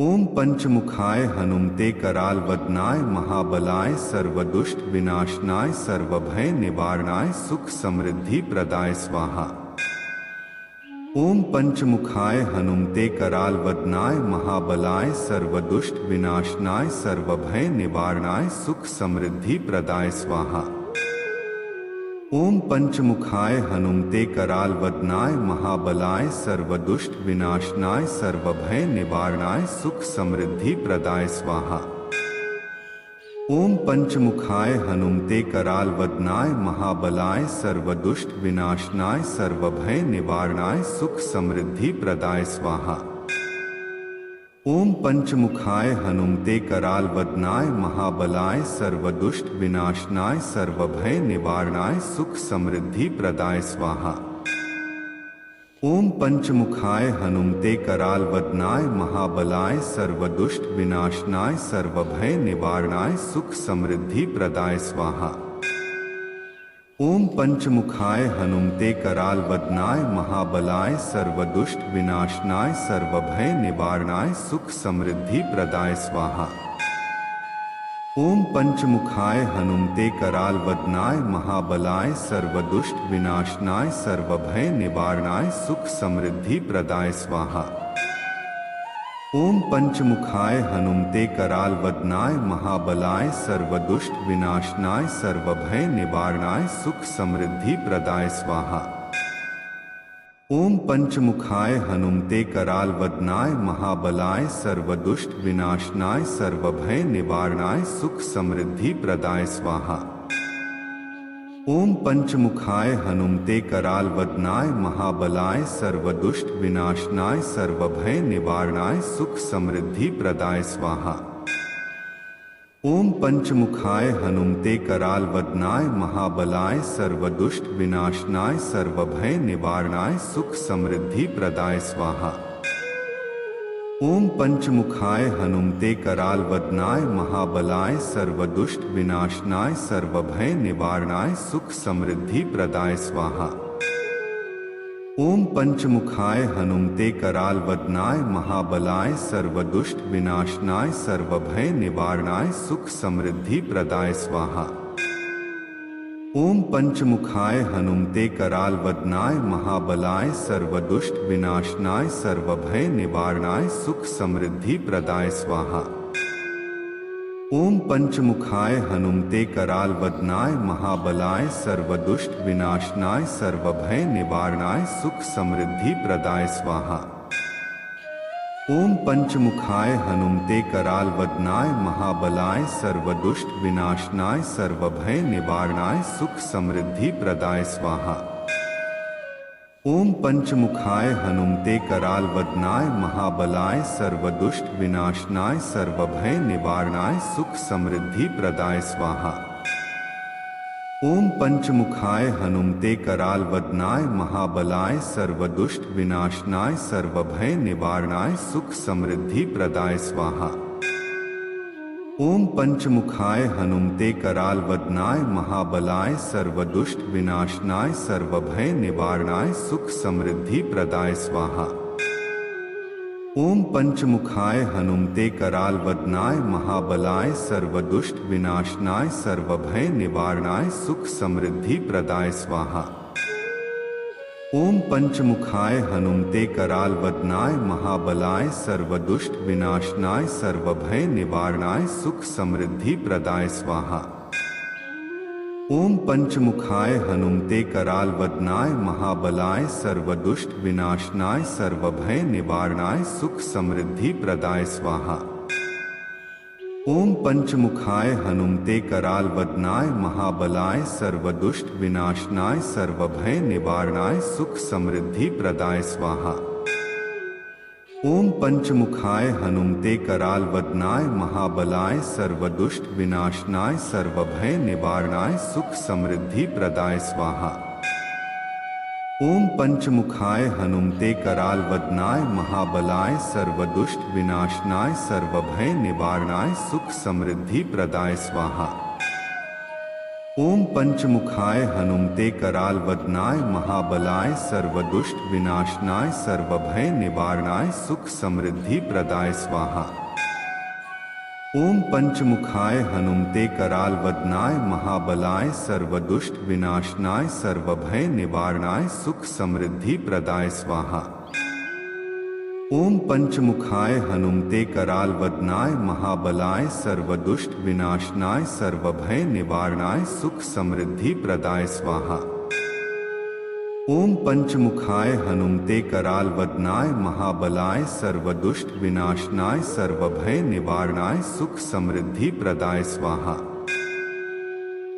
ओम पंचमुखाय हनुमते कराल वदनाय महाबलाय सर्वदुष्ट विनाशनाय सर्वभय निवारणाय सुख समृद्धि प्रदाय स्वाहा। ओम पंचमुखाय हनुमते कराल वदनाय महाबलाय सर्वदुष्ट विनाशनाय सर्वभय निवारणाय सुख समृद्धि प्रदाय स्वाहा। ओम पंचमुखाय हनुमते कराल वदनाय महाबलाय सर्वदुष्ट विनाशनाय सर्वभय निवारणाय सुख समृद्धि प्रदाय स्वाहा। ओम पंचमुखाय हनुमते कराल वदनाय महाबलाय सर्वदुष्ट विनाशनाय सर्वभय निवारणाय सुख समृद्धि प्रदाय स्वाहा। ओम पंचमुखाय हनुमते कराल वदनाय महाबलाय सर्वदुष्ट विनाशनाय सर्वभय निवारणाय सुख समृद्धि प्रदाय स्वाहा। ओम पंचमुखाय हनुमते कराल वदनाय महाबलाय सर्वदुष्ट विनाशनाय सर्वभय निवारणाय सुख समृद्धि प्रदाय स्वाहा। ओम पंचमुखाय हनुमते कराल वदनाय महाबलाय सर्वदुष्ट विनाशनाय सर्वभय निवारणाय सुख समृद्धि प्रदाय स्वाहा। ओम पंचमुखाय हनुमते कराल वदनाय महाबलाय सर्वदुष्ट विनाशनाय सर्वभय निवारणाय सुख समृद्धि प्रदाय स्वाहा। ओम पंचमुखाय हनुमते कराल वदनाय महाबलाय सर्वदुष्ट विनाशनाय सर्वभय निवारणाय सुख समृद्धि प्रदाय स्वाहा। ओम पंचमुखाय हनुमते कराल वदनाय महाबलाय सर्वदुष्ट विनाशनाय सर्वभय निवारणाय सुख समृद्धि प्रदाय स्वाहा। ओम पंचमुखाय हनुमते कराल वदनाय महाबलाय सर्वदुष्ट विनाशनाय सर्वभय निवारणाय सुख समृद्धि प्रदाय स्वाहा। ओम पंचमुखाय हनुमते कराल वदनाय महाबलाय सर्वदुष्ट विनाशनाय सर्वभय निवारणाय सुख समृद्धि प्रदाय स्वाहा। ओम पंचमुखाय हनुमते कराल वदनाय महाबलाय सर्वदुष्ट विनाशनाय सर्वभय निवारणाय सुख समृद्धि प्रदाय स्वाहा। ओम पंचमुखाय हनुमते कराल वदनाय महाबलाय सर्वदुष्ट विनाशनाय सर्वभय निवारणाय सुख समृद्धि प्रदाय स्वाहा। ओम पंचमुखाय हनुमते कराल वदनाय महाबलाय सर्वदुष्ट विनाशनाय सर्वभय निवारणाय सुख समृद्धि प्रदाय स्वाहा। ओम पंचमुखाय हनुमते कराल वदनाय महाबलाय सर्वदुष्ट विनाशनाय सर्वभय निवारणाय सुख समृद्धि प्रदाय स्वाहा। ओम पंचमुखाय हनुमते कराल वदनाय महाबलाय सर्वदुष्ट विनाशनाय सर्वभय निवारणाय सुख समृद्धि प्रदाय स्वाहा। ओम पंचमुखाय हनुमते कराल वदनाय महाबलाय सर्वदुष्ट विनाशनाय सर्वभय निवारणाय सुख समृद्धि प्रदाय स्वाहा। ओम पंचमुखाय हनुमते कराल वदनाय महाबलाय सर्वदुष्ट विनाशनाय सर्वभय निवारणाय सुख समृद्धि प्रदाय स्वाहा। ओम पंचमुखाय हनुमते कराल वदनाय महाबलाय सर्वदुष्ट विनाशनाय सर्वभय निवारणाय सुख समृद्धि प्रदाय स्वाहा। ओम पंचमुखाय हनुमते कराल वदनाय महाबलाय सर्वदुष्ट विनाशनाय सर्वभय निवारणाय सुख समृद्धि प्रदाय स्वाहा। ओम पंचमुखाय हनुमते कराल वदनाय महाबलाय सर्वदुष्ट विनाशनाय सर्वभय निवारणाय सुख समृद्धि प्रदाय स्वाहा। ओम पंचमुखाय हनुमते कराल वदनाय महाबलाय सर्वदुष्ट विनाशनाय सर्वभय निवारणाय सुख समृद्धि प्रदाय स्वाहा। ओम पंचमुखाय हनुमते कराल वदनाय महाबलाय सर्वदुष्ट विनाशनाय सर्वभय निवारणाय सुख समृद्धि प्रदाय स्वाहा। ओम पंचमुखाय हनुमते कराल वदनाय महाबलाय सर्वदुष्ट विनाशनाय सर्वभय निवारणाय सुख समृद्धि प्रदाय स्वाहा। ओम पंचमुखाय हनुमते कराल वदनाय महाबलाय सर्वदुष्ट विनाशनाय सर्वभय निवारणाय सुख समृद्धि प्रदाय स्वाहा। ओम पंचमुखाय हनुमते कराल वदनाय महाबलाय सर्वदुष्ट विनाशनाय सर्वभय निवारणाय सुख समृद्धि प्रदाय स्वाहा। ओम पंचमुखाय हनुमते कराल वदनाय महाबलाय सर्वदुष्ट विनाशनाय सर्वभय निवारणाय सुख समृद्धि प्रदाय स्वाहा। ओम पंचमुखाय हनुमते कराल वदनाय महाबलाय सर्वदुष्ट विनाशनाय सर्वभय निवारणाय सुख समृद्धि प्रदाय स्वाहा। ओम पंचमुखाय हनुमते कराल वदनाय महाबलाय सर्वदुष्ट विनाशनाय सर्वभय निवारणाय सुख समृद्धि प्रदाय स्वाहा।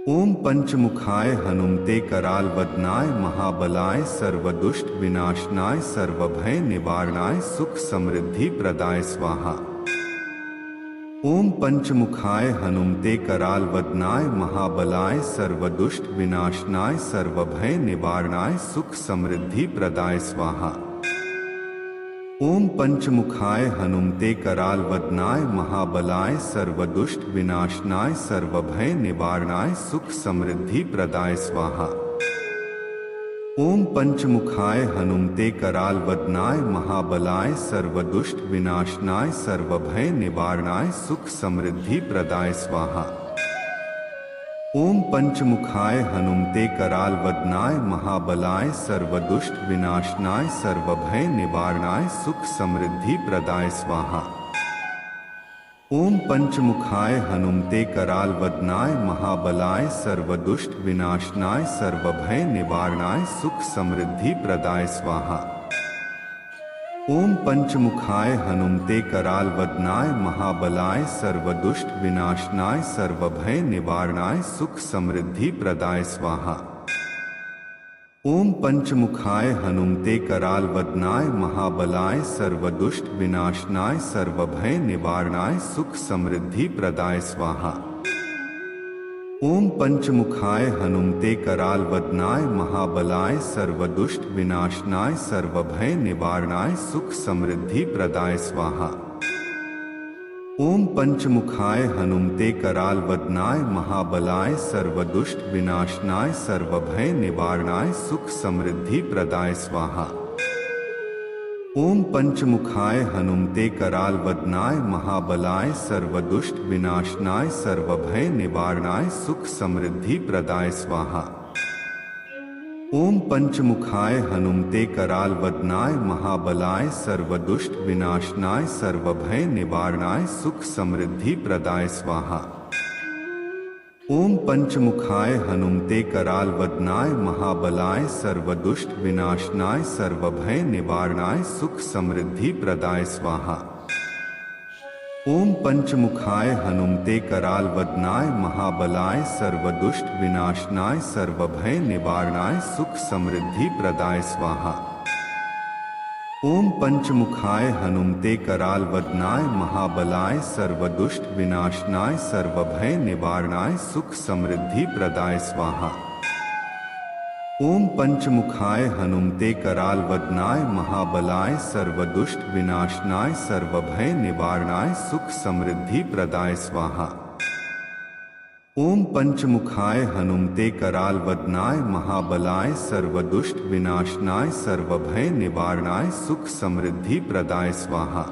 ओम पंचमुखाय हनुमते कराल वदनाय महाबलाय सर्वदुष्ट विनाशनाय सर्वभय निवारणाय सुख समृद्धि प्रदाय स्वाहा। ओम पंचमुखाय हनुमते कराल वदनाय महाबलाय सर्वदुष्ट विनाशनाय सर्वभय निवारणाय सुख समृद्धि प्रदाय स्वाहा। ओम पंचमुखाय हनुमते कराल वदनाय महाबलाय सर्वदुष्ट विनाशनाय सर्वभय निवारणाय सुख समृद्धि प्रदाय स्वाहा। ओम पंचमुखाय हनुमते कराल वदनाय महाबलाय सर्वदुष्ट विनाशनाय सर्वभय निवारणाय सुख समृद्धि प्रदाय स्वाहा। ओम पंचमुखाय हनुमते कराल वदनाय महाबलाय सर्वदुष्ट विनाशनाय सर्वभय निवारणाय सुख समृद्धि प्रदाय स्वाहा। ओम पंचमुखाय हनुमते कराल वदनाय महाबलाय सर्वदुष्ट विनाशनाय सर्वभय निवारणाय सुख समृद्धि प्रदाय स्वाहा। ओम पंचमुखाय हनुमते कराल वदनाय महाबलाय सर्वदुष्ट विनाशनाय सर्वभय निवारणाय सुख समृद्धि प्रदाय स्वाहा। ओम पंचमुखाय हनुमते कराल वदनाय महाबलाय सर्वदुष्ट विनाशनाय सर्वभय निवारणाय सुख समृद्धि प्रदाय स्वाहा। ओम पंचमुखाय हनुमते कराल वदनाय महाबलाय सर्वदुष्ट विनाशनाय सर्वभय निवारणाय सुख समृद्धि प्रदाय स्वाहा। ओम पंचमुखाय हनुमते कराल वदनाय महाबलाय सर्वदुष्ट विनाशनाय सर्वभय निवारणाय सुख समृद्धि प्रदाय स्वाहा। ओम पंचमुखाय हनुमते कराल वदनाय महाबलाय सर्वदुष्ट विनाशनाय सर्वभय निवारणाय सुख समृद्धि प्रदाय स्वाहा। ओम पंचमुखाय हनुमते कराल वदनाय महाबलाय सर्वदुष्ट विनाशनाय सर्वभय निवारणाय सुख समृद्धि प्रदाय स्वाहा। ओम पंचमुखाय हनुमते कराल वदनाय महाबलाय सर्वदुष्ट विनाशनाय सर्वभय निवारणाय सुख समृद्धि प्रदाय स्वाहा। ओम पंचमुखाय हनुमते कराल वदनाय महाबलाय सर्वदुष्ट विनाशनाय सर्वभय निवारणाय सुख समृद्धि प्रदाय स्वाहा। ओम पंचमुखाय हनुमते कराल वदनाय महाबलाय सर्वदुष्ट विनाशनाय सर्वभय निवारणाय सुख समृद्धि प्रदाय स्वाहा। ओम पंचमुखाय हनुमते कराल वदनाय महाबलाय सर्वदुष्ट विनाशनाय सर्वभय निवारणाय सुख समृद्धि प्रदाय स्वाहा। ओम पंचमुखाय हनुमते कराल वदनाय महाबलाय सर्वदुष्ट विनाशनाय सर्वभय निवारणाय सुख समृद्धि प्रदाय स्वाहा।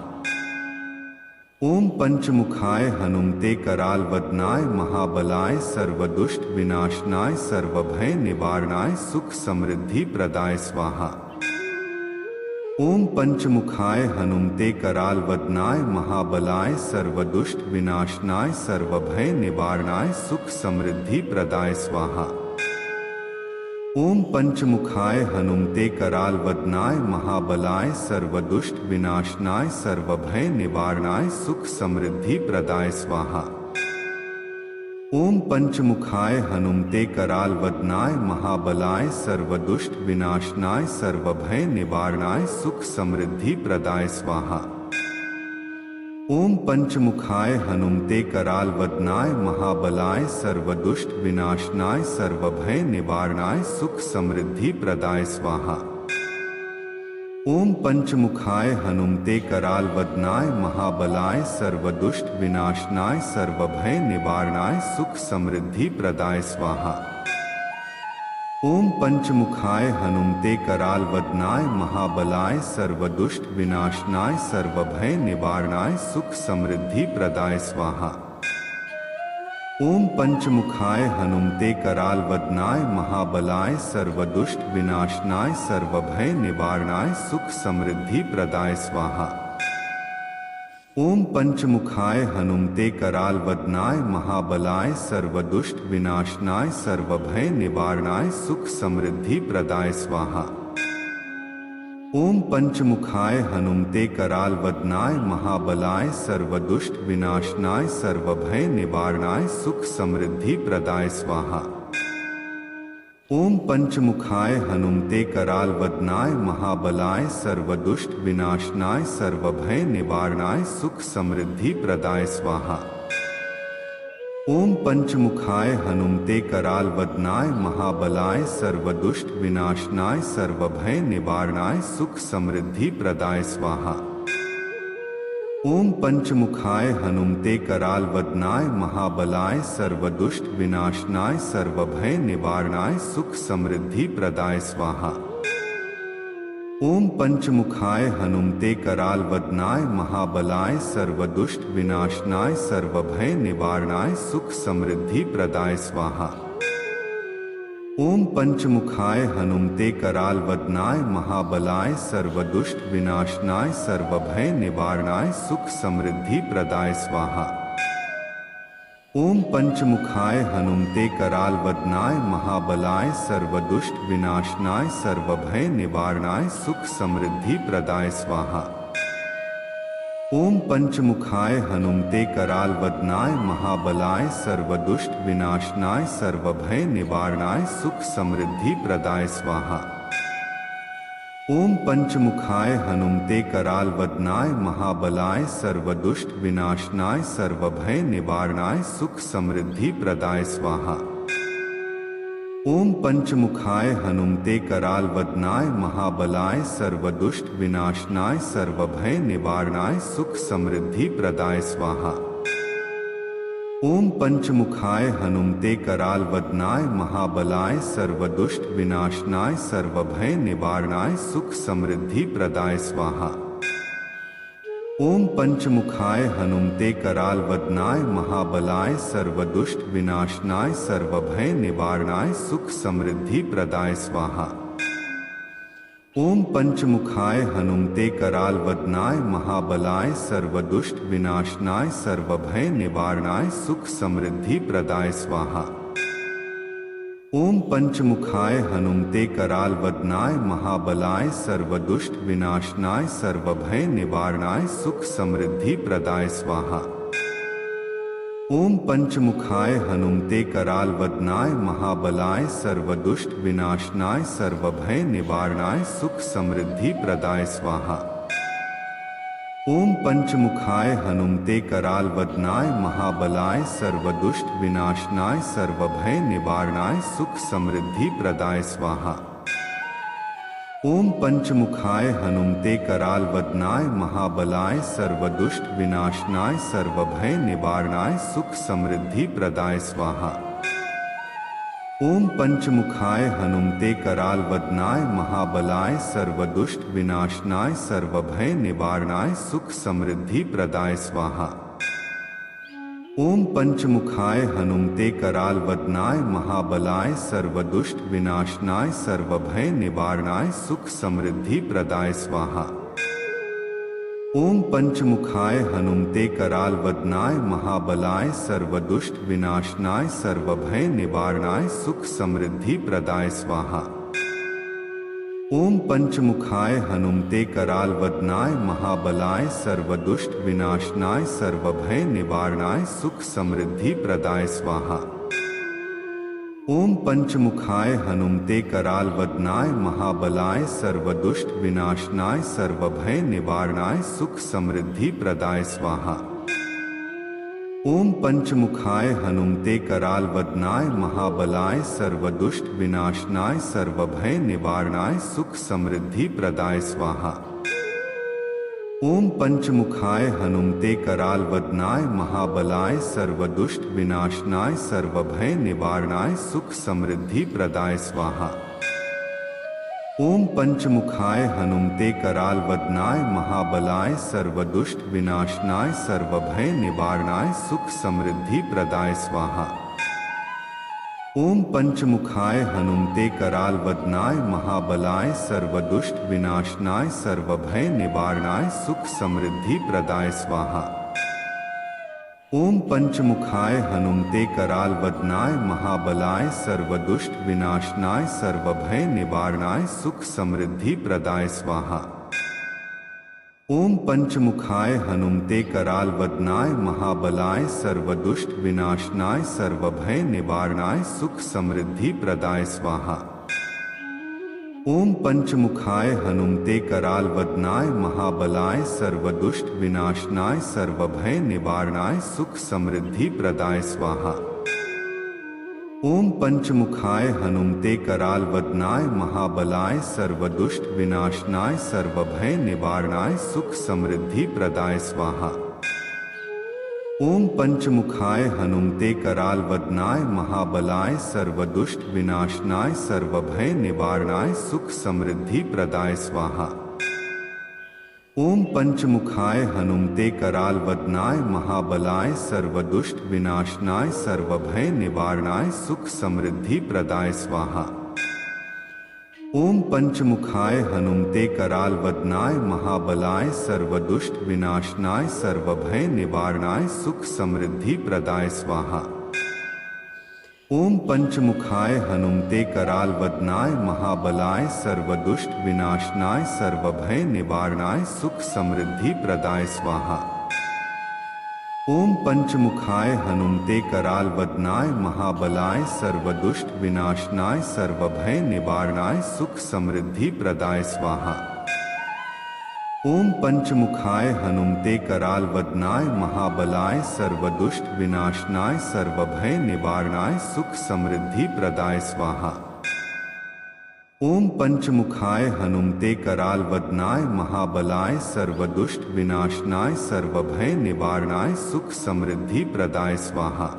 ओम पंचमुखाय हनुमते कराल वदनाय महाबलाय सर्वदुष्ट विनाशनाय सर्वभय निवारणाय सुख समृद्धि प्रदाय स्वाहा। ओम पंचमुखाय हनुमते कराल वदनाय महाबलाय सर्वदुष्ट विनाशनाय सर्वभय निवारणाय सुख समृद्धि प्रदाय स्वाहा। ओम पंचमुखाय हनुमते कराल वदनाय महाबलाय सर्वदुष्ट विनाशनाय सर्वभय निवारणाय सुख समृद्धि प्रदाय स्वाहा। ओम पंचमुखाय हनुमते कराल वदनाय महाबलाय सर्वदुष्ट विनाशनाय सर्वभय निवारणाय सुख समृद्धि प्रदाय स्वाहा। ओम पंचमुखाय हनुमते कराल वदनाय महाबलाय सर्वदुष्ट विनाशनाय सर्वभय निवारणाय सुख समृद्धि प्रदाय स्वाहा। ओम पंचमुखाय हनुमते कराल वदनाय महाबलाय सर्वदुष्ट विनाशनाय सर्वभय निवारणाय सुख समृद्धि प्रदाय स्वाहा। ओम पंचमुखाय हनुमते कराल वदनाय महाबलाय सर्वदुष्ट विनाशनाय सर्वभय निवारणाय सुख समृद्धि प्रदाय स्वाहा। ओम पंचमुखाय हनुमते कराल वदनाय महाबलाय सर्वदुष्ट विनाशनाय सर्वभय निवारणाय सुख समृद्धि प्रदाय स्वाहा। ओम पंचमुखाय हनुमते कराल वदनाय महाबलाय सर्वदुष्ट विनाशनाय सर्वभय निवारणाय सुख समृद्धि प्रदाय स्वाहा। ओम पंचमुखाय हनुमते कराल वदनाय महाबलाय सर्वदुष्ट विनाशनाय सर्वभय निवारणाय सुख समृद्धि प्रदाय स्वाहा। ओम पंचमुखाय हनुमते कराल वदनाय महाबलाय सर्वदुष्ट विनाशनाय सर्वभय निवारणाय सुख समृद्धि प्रदाय स्वाहा। ओम पंचमुखाय हनुमते कराल वदनाय महाबलाय सर्वदुष्ट विनाशनाय सर्वभय निवारणाय सुख समृद्धि प्रदाय स्वाहा। ओम पंचमुखाय हनुमते कराल वदनाय महाबलाय सर्वदुष्ट विनाशनाय सर्वभय निवारणाय सुख समृद्धि प्रदाय स्वाहा। ओम पंचमुखाय हनुमते कराल वदनाय महाबलाय सर्वदुष्ट विनाशनाय सर्वभय निवारणाय सुख समृद्धि प्रदाय स्वाहा। ओम पंचमुखाय हनुमते कराल वदनाय महाबलाय सर्वदुष्ट विनाशनाय सर्वभय निवारणाय सुख समृद्धि प्रदाय स्वाहा। ओम पंचमुखाय हनुमते कराल वदनाय महाबलाय सर्वदुष्ट विनाशनाय सर्वभय निवारणाय सुख समृद्धि प्रदाय स्वाहा। ओम पंचमुखाय हनुमते कराल वदनाय महाबलाय सर्वदुष्ट विनाशनाय सर्वभय निवारणाय सुख समृद्धि प्रदाय स्वाहा। ओम पंचमुखाय हनुमते कराल वदनाय महाबलाय सर्वदुष्ट विनाशनाय सर्वभय निवारणाय सुख समृद्धि प्रदाय स्वाहा। ओम पंचमुखाय हनुमते कराल वदनाय महाबलाय सर्वदुष्ट विनाशनाय सर्वभय निवारणाय सुख समृद्धि प्रदाय स्वाहा। ओम पंचमुखाय हनुमते कराल वदनाय महाबलाय सर्वदुष्ट विनाशनाय सर्वभय निवारणाय सुख समृद्धि प्रदाय स्वाहा। ओम पंचमुखाय हनुमते कराल वदनाय महाबलाय सर्वदुष्ट विनाशनाय सर्वभय निवारणाय सुख समृद्धि प्रदाय स्वाहा। ओम पंचमुखाय हनुमते कराल वदनाय महाबलाय सर्वदुष्ट विनाशनाय सर्वभय निवारणाय सुख समृद्धि प्रदाय स्वाहा। ओम पंचमुखाय हनुमते कराल वदनाय महाबलाय सर्वदुष्ट विनाशनाय सर्वभय निवारणाय सुख समृद्धि प्रदाय स्वाहा। ओम पंचमुखाय हनुमते कराल वदनाय महाबलाय सर्वदुष्ट विनाशनाय सर्वभय निवारणाय सुख समृद्धि प्रदाय स्वाहा। ओम पंचमुखाय हनुमते कराल वदनाय महाबलाय सर्वदुष्ट विनाशनाय सर्वभय निवारणाय सुख समृद्धि प्रदाय स्वाहा। ओम पंचमुखाय हनुमते कराल वदनाय महाबलाय सर्वदुष्ट विनाशनाय सर्वभय निवारणाय सुख समृद्धि प्रदाय स्वाहा। ओम पंचमुखाय हनुमते कराल वदनाय महाबलाय सर्वदुष्ट विनाशनाय सर्वभय निवारणाय सुख समृद्धि प्रदाय स्वाहा। ओम पंचमुखाय हनुमते कराल वदनाय महाबलाय सर्वदुष्ट विनाशनाय सर्वभय निवारणाय सुख समृद्धि प्रदाय स्वाहा। ओम पंचमुखाय हनुमते कराल वदनाय महाबलाय सर्वदुष्ट विनाशनाय सर्वभय निवारणाय सुख समृद्धि प्रदाय स्वाहा। ओम पंचमुखाय हनुमते कराल वदनाय महाबलाय सर्वदुष्ट विनाशनाय सर्वभय निवारणाय सुख समृद्धि प्रदाय स्वाहा। ओम पंचमुखाय हनुमते कराल वदनाय महाबलाय सर्वदुष्ट विनाशनाय सर्वभय निवारणाय सुख समृद्धि प्रदाय स्वाहा। ओम पंचमुखाय हनुमते कराल वदनाय महाबलाय सर्वदुष्ट विनाशनाय सर्वभय निवारणाय सुख समृद्धि प्रदाय स्वाहा। ओम पंचमुखाय हनुमते कराल वदनाय महाबलाय सर्वदुष्ट विनाशनाय सर्वभय निवारणाय सुख समृद्धि प्रदाय स्वाहा। ओम पंचमुखाय हनुमते कराल वदनाय महाबलाय सर्वदुष्ट विनाशनाय सर्वभय निवारणाय सुख समृद्धि प्रदाय स्वाहा। ओम पंचमुखाय हनुमते कराल वदनाय महाबलाय सर्वदुष्ट विनाशनाय सर्वभय निवारणाय सुख समृद्धि प्रदाय स्वाहा। ओम पंचमुखाय हनुमते कराल वदनाय महाबलाय सर्वदुष्ट विनाशनाय सर्वभय निवारणाय सुख समृद्धि प्रदाय स्वाहा। ओम पंचमुखाय हनुमते कराल वदनाय महाबलाय सर्वदुष्ट विनाशनाय सर्वभय निवारणाय सुख समृद्धि प्रदाय स्वाहा। ओम पंचमुखाय हनुमते कराल वदनाय महाबलाय सर्वदुष्ट विनाशनाय सर्वभय निवारणाय सुख समृद्धि प्रदाय स्वाहा। ओम पंचमुखाय हनुमते कराल वदनाय महाबलाय सर्वदुष्ट विनाशनाय सर्वभय निवारणाय सुख समृद्धि प्रदाय स्वाहा। ओम पंचमुखाय हनुमते कराल वदनाय महाबलाय सर्वदुष्ट विनाशनाय सर्वभय निवारणाय सुख समृद्धि प्रदाय स्वाहा। ओम पंचमुखाय हनुमते कराल वदनाय महाबलाय सर्वदुष्ट विनाशनाय सर्वभय निवारणाय सुख समृद्धि प्रदाय स्वाहा। ओम पंचमुखाय हनुमते कराल वदनाय महाबलाय सर्वदुष्ट विनाशनाय सर्वभय निवारणाय सुख समृद्धि प्रदाय स्वाहा। ओम पंचमुखाय हनुमते कराल वदनाय महाबलाय सर्वदुष्ट विनाशनाय सर्वभय निवारणाय सुख समृद्धि प्रदाय स्वाहा। ओम पंचमुखाय हनुमते कराल वदनाय महाबलाय सर्वदुष्ट विनाशनाय सर्वभय निवारणाय सुख समृद्धि प्रदाय स्वाहा। ओम पंचमुखाय हनुमते कराल वदनाय महाबलाय सर्वदुष्ट विनाशनाय सर्वभय निवारणाय सुख समृद्धि प्रदाय स्वाहा। ओम पंचमुखाय हनुमते कराल वदनाय महाबलाय सर्वदुष्ट विनाशनाय सर्वभय निवारणाय सुख समृद्धि प्रदाय स्वाहा।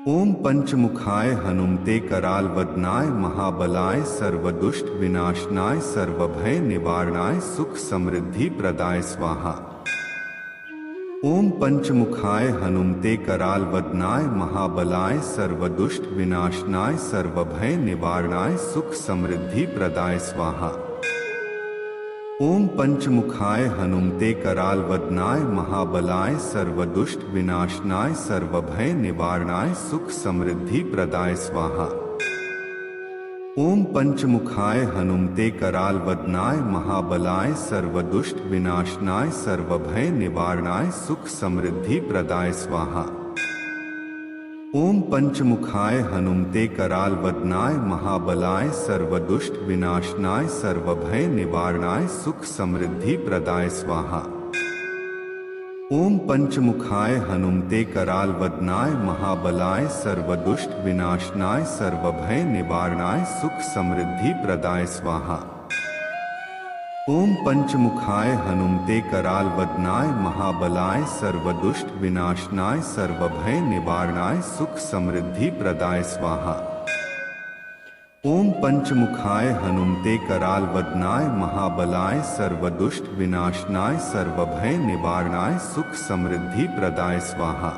ओम पंचमुखाय हनुमते कराल वदनाय महाबलाय सर्वदुष्ट विनाशनाय सर्वभय निवारणाय सुख समृद्धि प्रदाय स्वाहा। ओम पंचमुखाय हनुमते कराल वदनाय महाबलाय सर्वदुष्ट विनाशनाय सर्वभय निवारणाय सुख समृद्धि प्रदाय स्वाहा। ओम पंचमुखाय हनुमते कराल वदनाय महाबलाय सर्वदुष्ट विनाशनाय सर्वभय निवारणाय सुख समृद्धि प्रदाय स्वाहा। ओम पंचमुखाय हनुमते कराल वदनाय महाबलाय सर्वदुष्ट विनाशनाय सर्वभय निवारणाय सुख समृद्धि प्रदाय स्वाहा। ओम पंचमुखाय हनुमते कराल वदनाय महाबलाय सर्वदुष्ट विनाशनाय सर्वभय निवारणाय सुख समृद्धि प्रदाय स्वाहा। ओम पंचमुखाय हनुमते कराल वदनाय महाबलाय सर्वदुष्ट विनाशनाय सर्वभय निवारणाय सुख समृद्धि प्रदाय स्वाहा। ओम पंचमुखाय हनुमते कराल वदनाय महाबलाय सर्वदुष्ट विनाशनाय सर्वभय निवारणाय सुख समृद्धि प्रदाय स्वाहा। ओम पंचमुखाय हनुमते कराल वदनाय महाबलाय सर्वदुष्ट विनाशनाय सर्वभय निवारणाय सुख समृद्धि प्रदाय स्वाहा।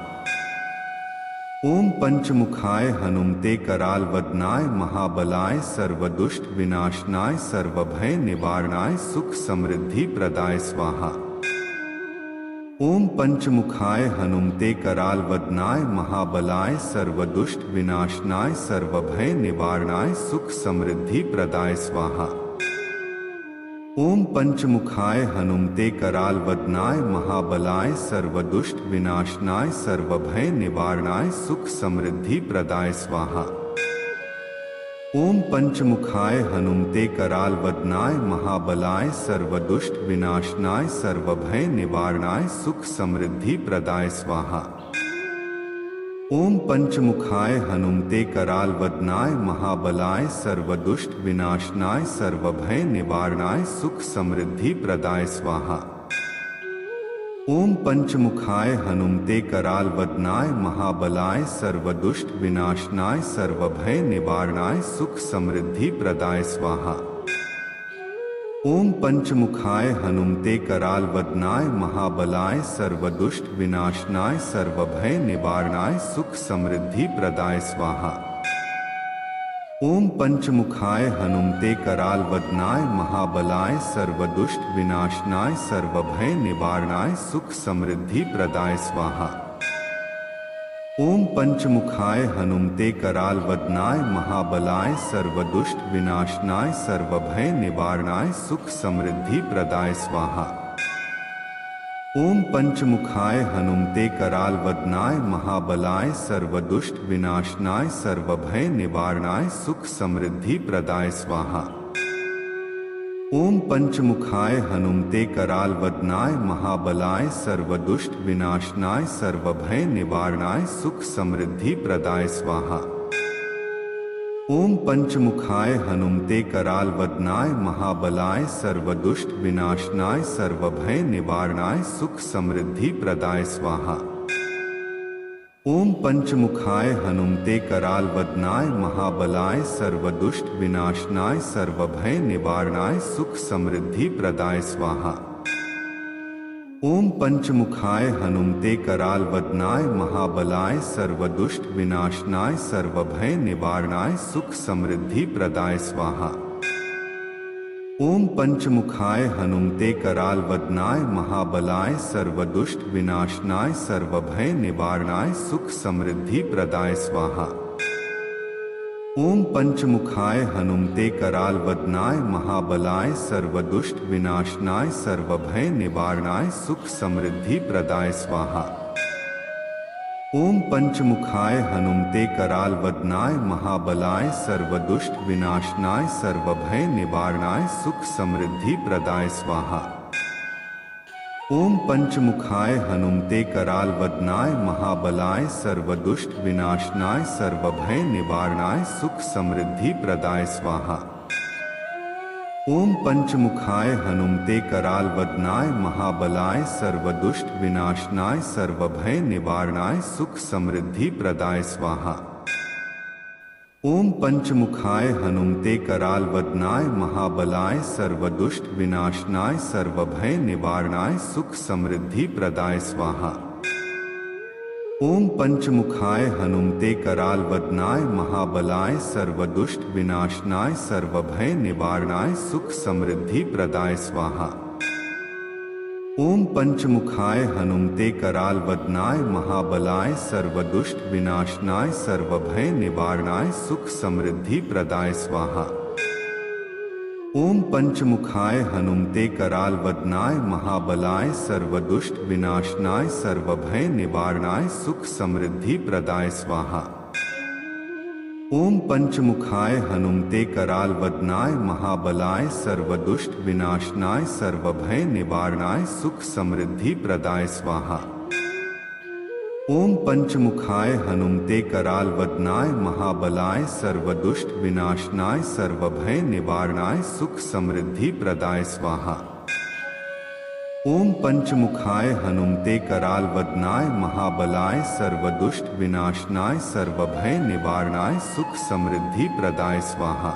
ओम पंचमुखाय हनुमते कराल वदनाय महाबलाय सर्वदुष्ट विनाशनाय सर्वभय निवारणाय सुख समृद्धि प्रदाय स्वाहा। ओम पंचमुखाय हनुमते कराल वदनाय महाबलाय सर्वदुष्ट विनाशनाय सर्वभय निवारणाय सुख समृद्धि प्रदाय स्वाहा। ओम पंचमुखाय हनुमते कराल वदनाय महाबलाय सर्वदुष्ट विनाशनाय सर्वभय निवारणाय सुख समृद्धि प्रदाय स्वाहा। ओम पंचमुखाय हनुमते कराल वदनाय महाबलाय सर्वदुष्ट विनाशनाय सर्वभय निवारणाय सुख समृद्धि प्रदाय स्वाहा। ओम पंचमुखाय हनुमते कराल वदनाय महाबलाय सर्वदुष्ट विनाशनाय सर्वभय निवारणाय सुख समृद्धि प्रदाय स्वाहा। ओम पंचमुखाय हनुमते कराल वदनाय महाबलाय सर्वदुष्ट विनाशनाय सर्वभय निवारणाय सुख समृद्धि प्रदाय स्वाहा। ओम पंचमुखाय हनुमते कराल वदनाय महाबलाय सर्वदुष्ट विनाशनाय सर्वभय निवारणाय सुख समृद्धि प्रदाय स्वाहा। ओम पंचमुखाय हनुमते कराल वदनाय महाबलाय सर्वदुष्ट विनाशनाय सर्वभय निवारणाय सुख समृद्धि प्रदाय स्वाहा। ओम पंचमुखाय हनुमते कराल वदनाय महाबलाय सर्वदुष्ट विनाशनाय सर्वभय निवारणाय सुख समृद्धि प्रदाय स्वाहा। ओम पंचमुखाय हनुमते कराल वदनाय महाबलाय सर्वदुष्ट विनाशनाय सर्वभय निवारणाय सुख समृद्धि प्रदाय स्वाहा। ओम पंचमुखाय हनुमते कराल वदनाय महाबलाय सर्वदुष्ट विनाशनाय सर्वभय निवारणाय सुख समृद्धि प्रदाय स्वाहा। ओम पंचमुखाय हनुमते कराल वदनाय महाबलाय सर्वदुष्ट विनाशनाय सर्वभय निवारणाय सुख समृद्धि प्रदाय स्वाहा। ओम पंचमुखाय हनुमते कराल वदनाय महाबलाय सर्वदुष्ट विनाशनाय सर्वभय निवारणाय सुख समृद्धि प्रदाय स्वाहा। ओम पंचमुखाय हनुमते कराल वदनाय महाबलाय सर्वदुष्ट विनाशनाय सर्वभय निवारणाय सुख समृद्धि प्रदाय स्वाहा। ओम पंचमुखाय हनुमते कराल वदनाय महाबलाय सर्वदुष्ट विनाशनाय सर्वभय निवारणाय सुख समृद्धि प्रदाय स्वाहा। ओम पंचमुखाय हनुमते कराल वदनाय महाबलाय सर्वदुष्ट विनाशनाय सर्वभय निवारणाय सुख समृद्धि प्रदाय स्वाहा। ओम पंचमुखाय हनुमते कराल वदनाय महाबलाय सर्वदुष्ट विनाशनाय सर्वभय निवारणाय सुख समृद्धि प्रदाय स्वाहा। ओम पंचमुखाय हनुमते कराल वदनाय महाबलाय सर्वदुष्ट विनाशनाय सर्वभय निवारणाय सुख समृद्धि प्रदाय स्वाहा। ओम पंचमुखाय हनुमते कराल वदनाय महाबलाय सर्वदुष्ट विनाशनाय सर्वभय निवारणाय सुख समृद्धि प्रदाय स्वाहा। ओम पंचमुखाय हनुमते कराल वदनाय महाबलाय सर्वदुष्ट विनाशनाय सर्वभय निवारणाय सुख समृद्धि प्रदाय स्वाहा। ओम पंचमुखाय हनुमते कराल वदनाय महाबलाय सर्वदुष्ट विनाशनाय सर्वभय निवारणाय सुख समृद्धि प्रदाय स्वाहा। ओम पंचमुखाय हनुमते कराल वदनाय महाबलाय सर्वदुष्ट विनाशनाय सर्वभय निवारणाय सुख समृद्धि प्रदाय स्वाहा। ओम पंचमुखाय हनुमते कराल वदनाय महाबलाय सर्वदुष्ट विनाशनाय सर्वभय निवारणाय सुख समृद्धि प्रदाय स्वाहा। ओम पंचमुखाय हनुमते कराल वदनाय महाबलाय सर्वदुष्ट विनाशनाय सर्वभय निवारणाय सुख समृद्धि प्रदाय स्वाहा। ओम पंचमुखाय हनुमते कराल वदनाय महाबलाय सर्वदुष्ट विनाशनाय सर्वभय निवारणाय सुख समृद्धि प्रदाय स्वाहा। ओम पंचमुखाय हनुमते कराल वदनाय महाबलाय सर्वदुष्ट विनाशनाय सर्वभय निवारणाय सुख समृद्धि प्रदाय स्वाहा।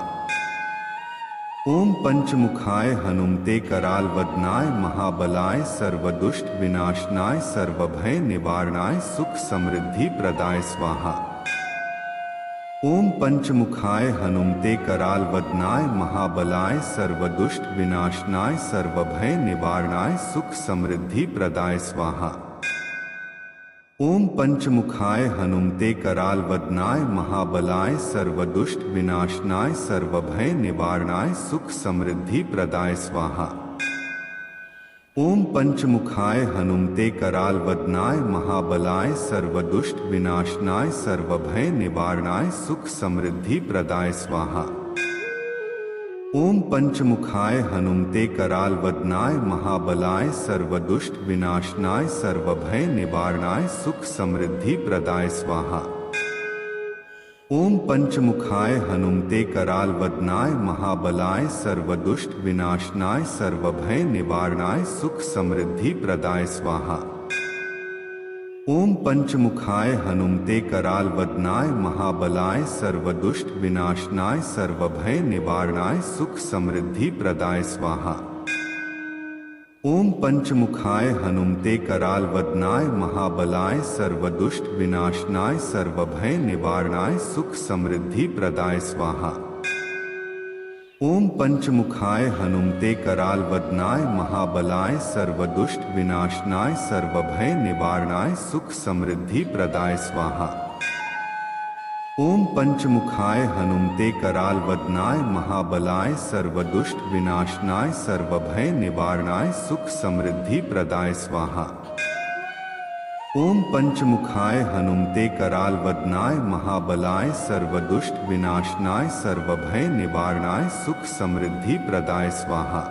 ओम पंचमुखाय हनुमते कराल वदनाय महाबलाय सर्वदुष्ट विनाशनाय सर्वभय निवारणाय सुख समृद्धि प्रदाय स्वाहा। ओम पंचमुखाय हनुमते कराल वदनाय महाबलाय सर्वदुष्ट विनाशनाय सर्वभय निवारणाय सुख समृद्धि प्रदाय स्वाहा। ओम पंचमुखाय हनुमते कराल वदनाय महाबलाय सर्वदुष्ट विनाशनाय सर्वभय निवारणाय सुख समृद्धि प्रदाय स्वाहा। ओम पंचमुखाय हनुमते कराल वदनाय महाबलाय सर्वदुष्ट विनाशनाय सर्वभय निवारणाय सुख समृद्धि प्रदाय स्वाहा। ओम पंचमुखाय हनुमते कराल वदनाय महाबलाय सर्वदुष्ट विनाशनाय सर्वभय निवारणाय सुख समृद्धि प्रदाय स्वाहा। ओम पंचमुखाय हनुमते कराल वदनाय महाबलाय सर्वदुष्ट विनाशनाय सर्वभय निवारणाय सुख समृद्धि प्रदाय स्वाहा। ओम पंचमुखाय हनुमते कराल वदनाय महाबलाय सर्वदुष्ट विनाशनाय सर्वभय निवारणाय सुख समृद्धि प्रदाय स्वाहा। ओम पंचमुखाय हनुमते कराल वदनाय महाबलाय सर्वदुष्ट विनाशनाय सर्वभय निवारणाय सुख समृद्धि प्रदाय स्वाहा। ओम पंचमुखाय हनुमते कराल वदनाय महाबलाय सर्वदुष्ट विनाशनाय सर्वभय निवारणाय सुख समृद्धि प्रदाय स्वाहा। ओम पंचमुखाय हनुमते कराल वदनाय महाबलाय सर्वदुष्ट विनाशनाय सर्वभय निवारणाय सुख समृद्धि प्रदाय स्वाहा। ओम पंचमुखाय हनुमते कराल वदनाय महाबलाय सर्वदुष्ट विनाशनाय सर्वभय निवारणाय सुख समृद्धि प्रदाय स्वाहा।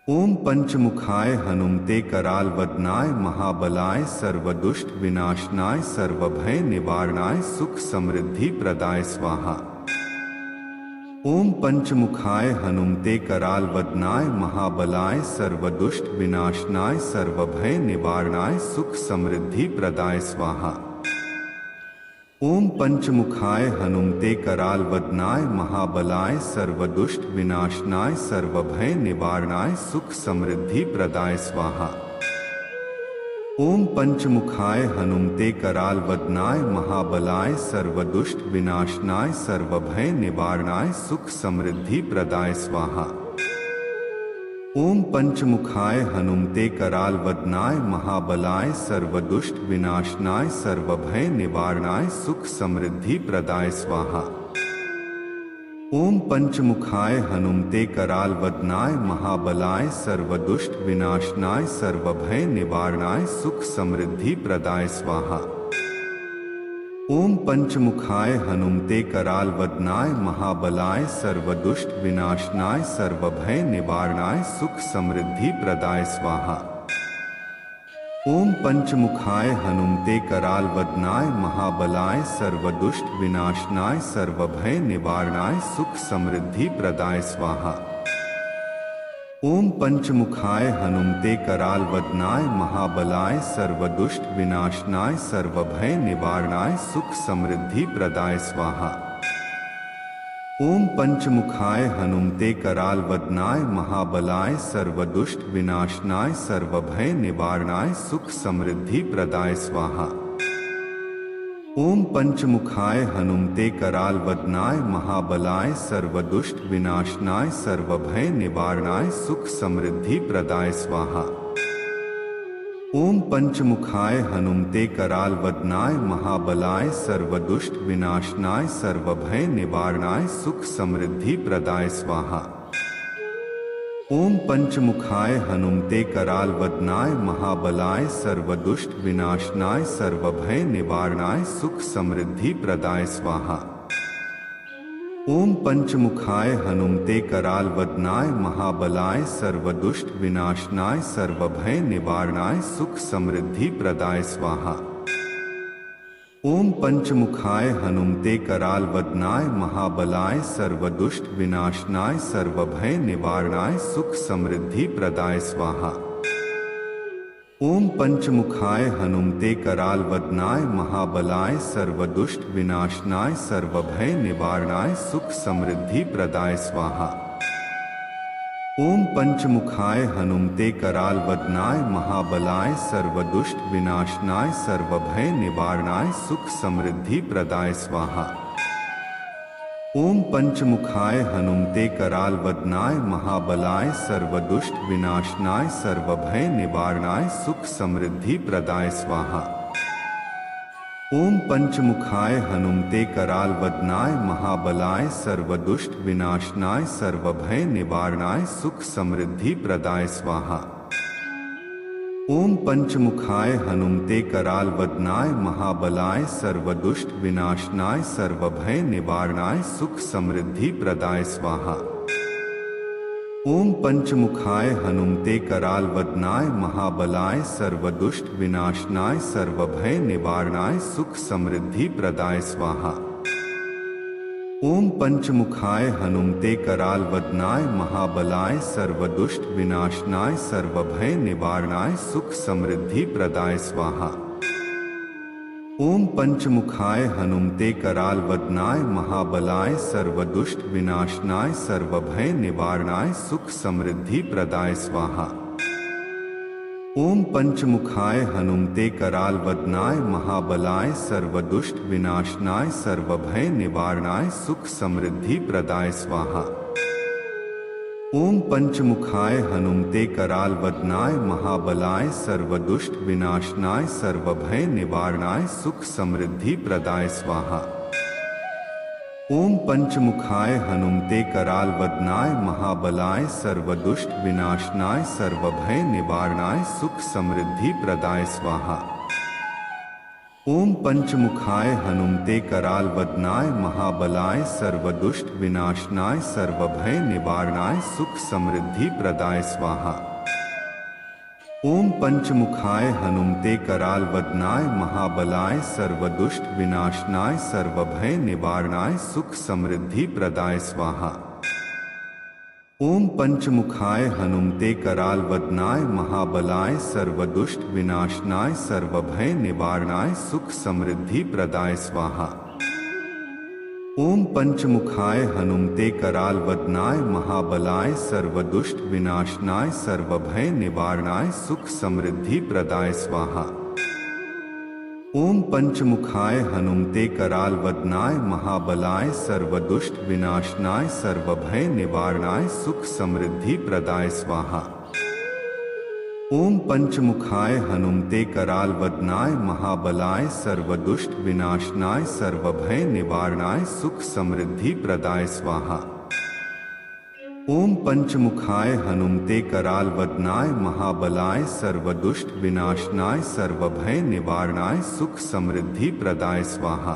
ओम पंचमुखाय हनुमते कराल वदनाय महाबलाय सर्वदुष्ट विनाशनाय सर्वभय निवारणाय सुख समृद्धि प्रदाय स्वाहा। ओम पंचमुखाय हनुमते कराल वदनाय महाबलाय सर्वदुष्ट विनाशनाय सर्वभय निवारणाय सुख समृद्धि प्रदाय स्वाहा। ओम पंचमुखाय हनुमते कराल वदनाय महाबलाय सर्वदुष्ट विनाशनाय सर्वभय निवारणाय सुख समृद्धि प्रदाय स्वाहा। ओम पंचमुखाय हनुमते कराल वदनाय महाबलाय सर्वदुष्ट विनाशनाय सर्वभय निवारणाय सुख समृद्धि प्रदाय स्वाहा। ओम पंचमुखाय हनुमते कराल वदनाय महाबलाय सर्वदुष्ट विनाशनाय सर्वभय निवारणाय सुख समृद्धि प्रदाय स्वाहा। ओम पंचमुखाय हनुमते कराल वदनाय महाबलाय सर्वदुष्ट विनाशनाय सर्वभय निवारणाय सुख समृद्धि प्रदाय स्वाहा। ओम पंचमुखाय हनुमते कराल वदनाय महाबलाय सर्वदुष्ट विनाशनाय सर्वभय निवारणाय सुख समृद्धि प्रदाय स्वाहा। ओम पंचमुखाय हनुमते कराल वदनाय महाबलाय सर्वदुष्ट विनाशनाय सर्वभय निवारणाय सुख समृद्धि प्रदाय स्वाहा। ओम पंचमुखाय हनुमते कराल वदनाय महाबलाय सर्वदुष्ट विनाशनाय सर्वभय निवारणाय सुख समृद्धि प्रदाय स्वाहा। ओम पंचमुखाय हनुमते कराल वदनाय महाबलाय सर्वदुष्ट विनाशनाय सर्वभय निवारणाय सुख समृद्धि प्रदाय स्वाहा। ओम पंचमुखाय हनुमते कराल वदनाय महाबलाय सर्वदुष्ट विनाशनाय सर्वभय निवारणाय सुख समृद्धि प्रदाय स्वाहा। ओम पंचमुखाय हनुमते कराल वदनाय महाबलाय सर्वदुष्ट विनाशनाय सर्वभय निवारणाय सुख समृद्धि प्रदाय स्वाहा। ओम पंचमुखाय हनुमते कराल वदनाय महाबलाय सर्वदुष्ट विनाशनाय सर्वभय निवारणाय सुख समृद्धि प्रदाय स्वाहा। ओम पंचमुखाय हनुमते कराल वदनाय महाबलाय सर्वदुष्ट विनाशनाय सर्वभय निवारणाय सुख समृद्धि प्रदाय स्वाहा। ओम पंचमुखाय हनुमते कराल वदनाय महाबलाय सर्वदुष्ट विनाशनाय सर्वभय निवारणाय सुख समृद्धि प्रदाय स्वाहा। ओम पंचमुखाय हनुमते कराल वदनाय महाबलाय सर्वदुष्ट विनाशनाय सर्वभय निवारणाय सुख समृद्धि प्रदाय स्वाहा। ओम पंचमुखाय हनुमते कराल वदनाय महाबलाय सर्वदुष्ट विनाशनाय सर्वभय निवारणाय सुख समृद्धि प्रदाय स्वाहा। ओम पंचमुखाय हनुमते कराल वदनाय महाबलाय सर्वदुष्ट विनाशनाय सर्वभय निवारणाय सुख समृद्धि प्रदाय स्वाहा। ओम पंचमुखाय हनुमते कराल वदनाय महाबलाय सर्वदुष्ट विनाशनाय सर्वभय निवारणाय सुख समृद्धि प्रदाय स्वाहा। ओम पंचमुखाय हनुमते कराल वदनाय महाबलाय सर्वदुष्ट विनाशनाय सर्वभय निवारणाय सुख समृद्धि प्रदाय स्वाहा। ओम पंचमुखाय हनुमते कराल वदनाय महाबलाय सर्वदुष्ट विनाशनाय सर्वभय निवारणाय सुख समृद्धि प्रदाय स्वाहा। ओम पंचमुखाय हनुमते कराल वदनाय महाबलाय सर्वदुष्ट विनाशनाय सर्वभय निवारणाय सुख समृद्धि प्रदाय स्वाहा। ओम पंचमुखाय हनुमते कराल वदनाय महाबलाय सर्वदुष्ट विनाशनाय सर्वभय निवारणाय सुख समृद्धि प्रदाय स्वाहा। ओम पंचमुखाय हनुमते कराल वदनाय महाबलाय सर्वदुष्ट विनाशनाय सर्वभय निवारणाय सुख समृद्धि प्रदाय स्वाहा। ओम पंचमुखाय हनुमते कराल वदनाय महाबलाय सर्वदुष्ट विनाशनाय सर्वभय निवारणाय सुख समृद्धि प्रदाय स्वाहा। ओम पंचमुखाय हनुमते कराल वदनाय महाबलाय सर्वदुष्ट विनाशनाय सर्वभय निवारणाय सुख समृद्धि प्रदाय स्वाहा। ओम पंचमुखाय हनुमते कराल वदनाय महाबलाय सर्वदुष्ट विनाशनाय सर्वभय निवारणाय सुख समृद्धि प्रदाय स्वाहा। ओम पंचमुखाय हनुमते कराल वदनाय महाबलाय सर्वदुष्ट विनाशनाय सर्वभय निवारणाय सुख समृद्धि प्रदाय स्वाहा। ओम पंचमुखाय हनुमते कराल वदनाय महाबलाय सर्वदुष्ट विनाशनाय सर्वभय निवारणाय सुख समृद्धि प्रदाय स्वाहा। ओम पंचमुखाय हनुमते कराल वदनाय महाबलाय सर्वदुष्ट विनाशनाय सर्वभय निवारणाय सुख समृद्धि प्रदाय स्वाहा। ओम पंचमुखाय हनुमते कराल वदनाय महाबलाय सर्वदुष्ट विनाशनाय सर्वभय निवारणाय सुख समृद्धि प्रदाय स्वाहा। ओम पंचमुखाय हनुमते कराल वदनाय महाबलाय सर्वदुष्ट विनाशनाय सर्वभय निवारणाय सुख समृद्धि प्रदाय स्वाहा। ओम पंचमुखाय हनुमते कराल वदनाय महाबलाय सर्वदुष्ट विनाशनाय सर्वभय निवारणाय सुख समृद्धि प्रदाय स्वाहा।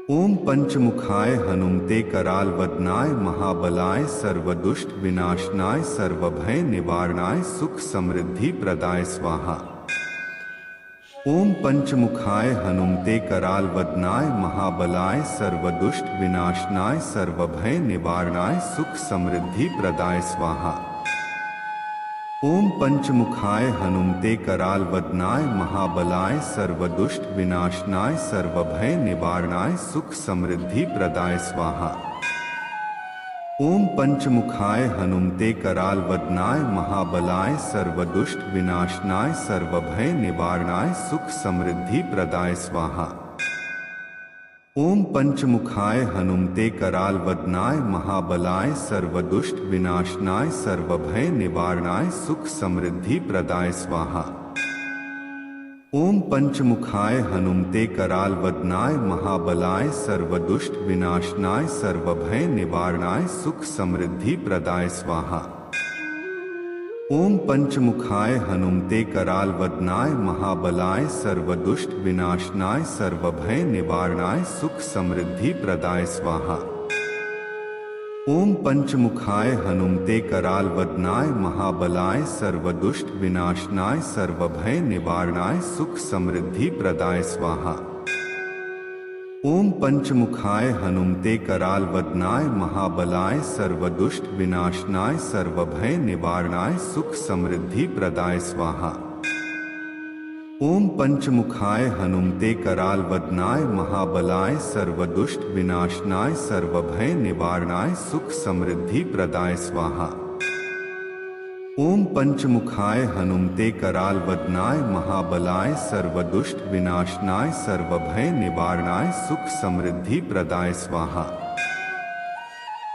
ओम पंचमुखाय हनुमते कराल वदनाय महाबलाय सर्वदुष्ट विनाशनाय सर्वभय निवारणाय सुख समृद्धि प्रदाय स्वाहा। ओम पंचमुखाय हनुमते कराल वदनाय महाबलाय सर्वदुष्ट विनाशनाय सर्वभय निवारणाय सुख समृद्धि प्रदाय स्वाहा। ओम पंचमुखाय हनुमते कराल वदनाय महाबलाय सर्वदुष्ट विनाशनाय सर्वभय निवारणाय सुख समृद्धि प्रदाय स्वाहा। ओम पंचमुखाय हनुमते कराल वदनाय महाबलाय सर्वदुष्ट विनाशनाय सर्वभय निवारणाय सुख समृद्धि प्रदाय स्वाहा। ओम पंचमुखाय हनुमते कराल वदनाय महाबलाय सर्वदुष्ट विनाशनाय सर्वभय निवारणाय सुख समृद्धि प्रदाय स्वाहा। ओम पंचमुखाय हनुमते कराल वदनाय महाबलाय सर्वदुष्ट विनाशनाय सर्वभय निवारणाय सुख समृद्धि प्रदाय स्वाहा। ओम पंचमुखाय हनुमते कराल वदनाय महाबलाय सर्वदुष्ट विनाशनाय सर्वभय निवारणाय सुख समृद्धि प्रदाय स्वाहा। ओम पंचमुखाय हनुमते कराल वदनाय महाबलाय सर्वदुष्ट विनाशनाय सर्वभय निवारणाय सुख समृद्धि प्रदाय स्वाहा। ओम पंचमुखाय हनुमते कराल वदनाय महाबलाय सर्वदुष्ट विनाशनाय सर्वभय निवारणाय सुख समृद्धि प्रदाय स्वाहा। ओम पंचमुखाय हनुमते कराल वदनाय महाबलाय सर्वदुष्ट विनाशनाय सर्वभय निवारणाय सुख समृद्धि प्रदाय स्वाहा। ओम पंचमुखाय हनुमते कराल वदनाय महाबलाय सर्वदुष्ट विनाशनाय सर्वभय निवारणाय सुख समृद्धि प्रदाय स्वाहा।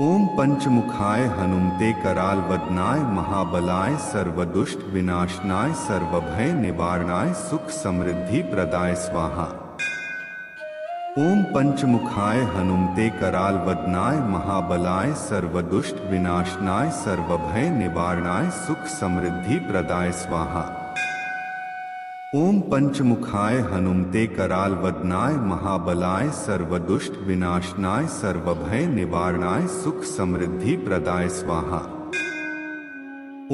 ओम पंचमुखाय हनुमते कराल वदनाय महाबलाय सर्वदुष्ट विनाशनाय सर्वभय निवारणाय सुख समृद्धि प्रदाय स्वाहा। ओम पंचमुखाय हनुमते कराल वदनाय महाबलाय सर्वदुष्ट विनाशनाय सर्वभय निवारणाय सुख समृद्धि प्रदाय स्वाहा। ओम पंचमुखाय हनुमते कराल वदनाय महाबलाय सर्वदुष्ट विनाशनाय सर्वभय निवारणाय सुख समृद्धि प्रदाय स्वाहा।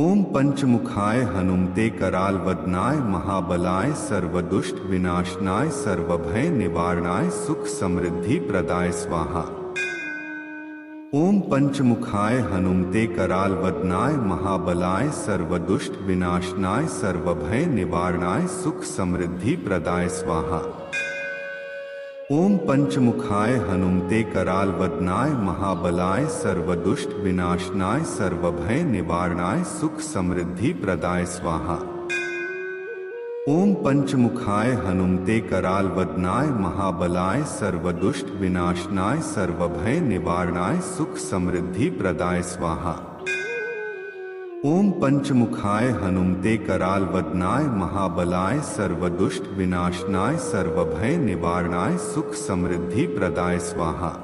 ओम पंचमुखाय हनुमते कराल वदनाय महाबलाय सर्वदुष्ट विनाशनाय सर्वभय निवारणाय सुख समृद्धि प्रदाय स्वाहा। ओम पंचमुखाय हनुमते कराल वदनाय महाबलाय सर्वदुष्ट विनाशनाय सर्वभय निवारणाय सुख समृद्धि प्रदाय स्वाहा। ओम पंचमुखाय हनुमते कराल वदनाय महाबलाय सर्वदुष्ट विनाशनाय सर्वभय निवारणाय सुख समृद्धि प्रदाय स्वाहा। ओम पंचमुखाय हनुमते कराल वदनाय महाबलाय सर्वदुष्ट विनाशनाय सर्वभय निवारणाय सुख समृद्धि प्रदाय स्वाहा। ओम पंचमुखाय हनुमते कराल वदनाय महाबलाय सर्वदुष्ट विनाशनाय सर्वभय निवारणाय सुख समृद्धि प्रदाय स्वाहा।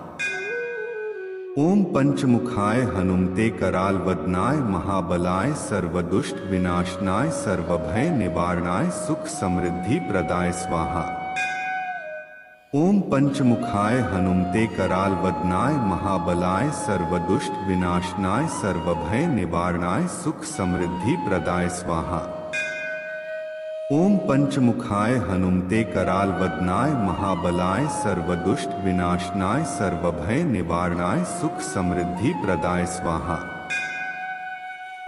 ओम पंचमुखाय हनुमते कराल वदनाय महाबलाय सर्वदुष्ट विनाशनाय सर्वभय निवारणाय सुख समृद्धि प्रदाय स्वाहा। ओम पंचमुखाय हनुमते कराल वदनाय महाबलाय सर्वदुष्ट विनाशनाय सर्वभय निवारणाय सुख समृद्धि प्रदाय स्वाहा। ओम पंचमुखाय हनुमते कराल वदनाय महाबलाय सर्वदुष्ट विनाशनाय सर्वभय निवारणाय सुख समृद्धि प्रदाय स्वाहा।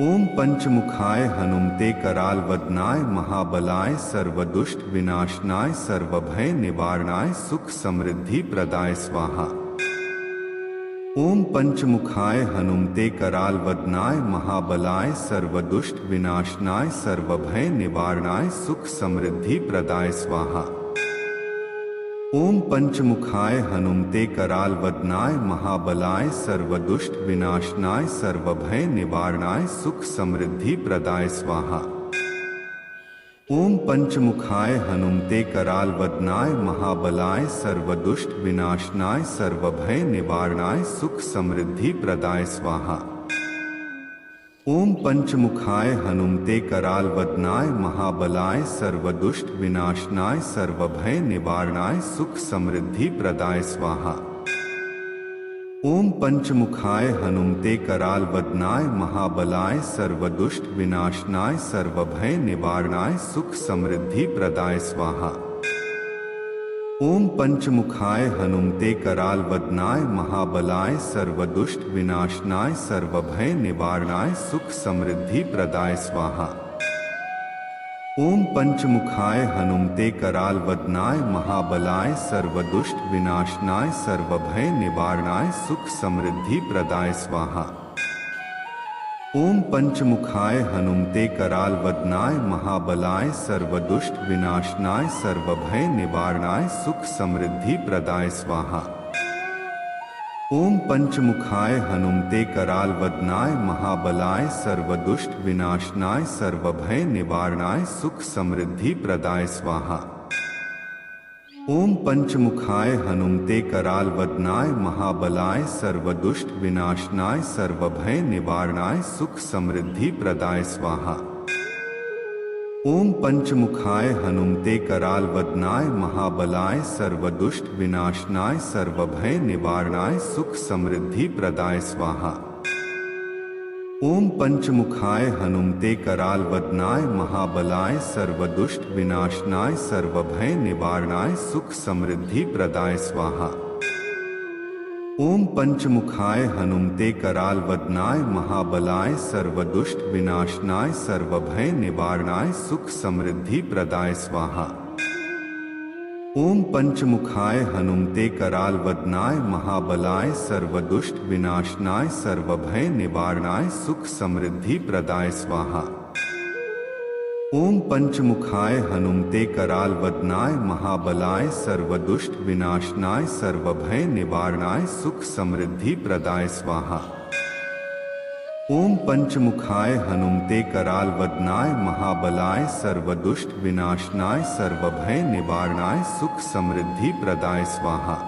ओम पंचमुखाय हनुमते कराल वदनाय महाबलाय सर्वदुष्ट विनाशनाय सर्वभय निवारणाय सुख समृद्धि प्रदाय स्वाहा। ओम पंचमुखाय हनुमते कराल वदनाय महाबलाय सर्वदुष्ट विनाशनाय सर्वभय निवारणाय सुख समृद्धि प्रदाय स्वाहा। ओम पंचमुखाय हनुमते कराल वदनाय महाबलाय सर्वदुष्ट विनाशनाय सर्वभय निवारणाय सुख समृद्धि प्रदाय स्वाहा। ओम पंचमुखाय हनुमते कराल वदनाय महाबलाय सर्वदुष्ट विनाशनाय सर्वभय निवारणाय सुख समृद्धि प्रदाय स्वाहा। ओम पंचमुखाय हनुमते कराल वदनाय महाबलाय सर्वदुष्ट विनाशनाय सर्वभय निवारणाय सुख समृद्धि प्रदाय स्वाहा। ओम पंचमुखाय हनुमते कराल वदनाय महाबलाय सर्वदुष्ट विनाशनाय सर्वभय निवारणाय सुख समृद्धि प्रदाय स्वाहा। ओम पंचमुखाय हनुमते कराल वदनाय महाबलाय सर्वदुष्ट विनाशनाय सर्वभय निवारणाय सुख समृद्धि प्रदाय स्वाहा। ओम पंचमुखाय हनुमते कराल वदनाय महाबलाय सर्वदुष्ट विनाशनाय सर्वभय निवारणाय सुख समृद्धि प्रदाय स्वाहा। ओम पंचमुखाय हनुमते कराल वदनाय महाबलाय सर्वदुष्ट विनाशनाय सर्वभय निवारणाय सुख समृद्धि प्रदाय स्वाहा। ओम पंचमुखाय हनुमते कराल वदनाय महाबलाय सर्वदुष्ट विनाशनाय सर्वभय निवारणाय सुख समृद्धि प्रदाय स्वाहा। ओम पंचमुखाय हनुमते कराल वदनाय महाबलाय सर्वदुष्ट विनाशनाय सर्वभय निवारणाय सुख समृद्धि प्रदाय स्वाहा। ओम पंचमुखाय हनुमते कराल वदनाय महाबलाय सर्वदुष्ट विनाशनाय सर्वभय निवारणाय सुख समृद्धि प्रदाय स्वाहा। ओम पंचमुखाय हनुमते कराल वदनाय महाबलाय सर्वदुष्ट विनाशनाय सर्वभय निवारणाय सुख समृद्धि प्रदाय स्वाहा। ओम पंचमुखाय हनुमते कराल वदनाय महाबलाय सर्वदुष्ट विनाशनाय सर्वभय निवारणाय सुख समृद्धि प्रदाय स्वाहा। ओम पंचमुखाय हनुमते कराल वदनाय महाबलाय सर्वदुष्ट विनाशनाय सर्वभय निवारणाय सुख समृद्धि प्रदाय स्वाहा। ओम पंचमुखाय हनुमते कराल वदनाय महाबलाय सर्वदुष्ट विनाशनाय सर्वभय निवारणाय सुख समृद्धि प्रदाय स्वाहा। ओम पंचमुखाय हनुमते कराल वदनाय महाबलाय सर्वदुष्ट विनाशनाय सर्वभय निवारणाय सुख समृद्धि प्रदाय स्वाहा।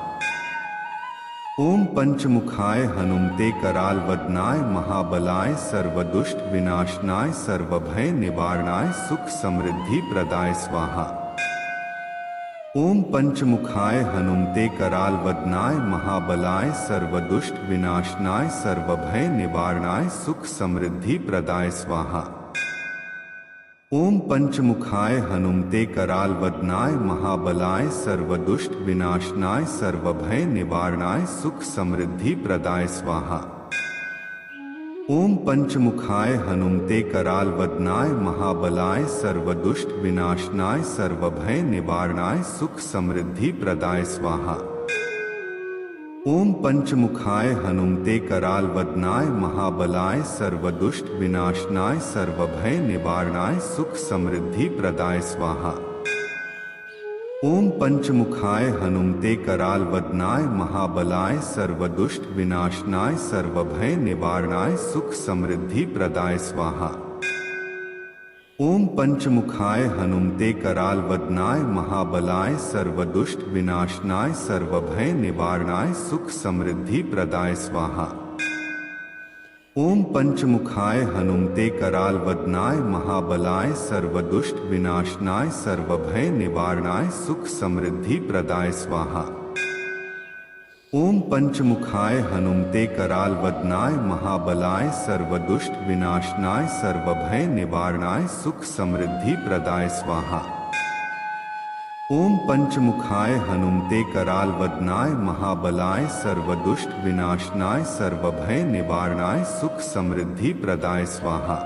ओम पंचमुखाय हनुमते कराल वदनाय महाबलाय सर्वदुष्ट विनाशनाय सर्वभय निवारणाय सुख समृद्धि प्रदाय स्वाहा। ओम पंचमुखाय हनुमते कराल वदनाय महाबलाय सर्वदुष्ट विनाशनाय सर्वभय निवारणाय सुख समृद्धि प्रदाय स्वाहा। ओम पंचमुखाय हनुमते कराल वदनाय महाबलाय सर्वदुष्ट विनाशनाय सर्वभय निवारणाय सुख समृद्धि प्रदाय स्वाहा। ओम पंचमुखाय हनुमते कराल वदनाय महाबलाय सर्वदुष्ट विनाशनाय सर्वभय निवारणाय सुख समृद्धि प्रदाय स्वाहा। ओम पंचमुखाय हनुमते कराल वदनाय महाबलाय सर्वदुष्ट विनाशनाय सर्वभय निवारणाय सुख समृद्धि प्रदाय स्वाहा। ओम पंचमुखाय हनुमते कराल वदनाय महाबलाय सर्वदुष्ट विनाशनाय सर्वभय निवारणाय सुख समृद्धि प्रदाय स्वाहा। ओम पंचमुखाय हनुमते कराल वदनाय महाबलाय सर्वदुष्ट विनाशनाय सर्वभय निवारणाय सुख समृद्धि प्रदाय स्वाहा। ओम पंचमुखाय हनुमते कराल वदनाय महाबलाय सर्वदुष्ट विनाशनाय सर्वभय निवारणाय सुख समृद्धि प्रदाय स्वाहा। ओम पंचमुखाय हनुमते कराल वदनाय महाबलाय सर्वदुष्ट विनाशनाय सर्वभय निवारणाय सुख समृद्धि प्रदाय स्वाहा। ओम पंचमुखाय हनुमते कराल वदनाय महाबलाय सर्वदुष्ट विनाशनाय सर्वभय निवारणाय सुख समृद्धि प्रदाय स्वाहा।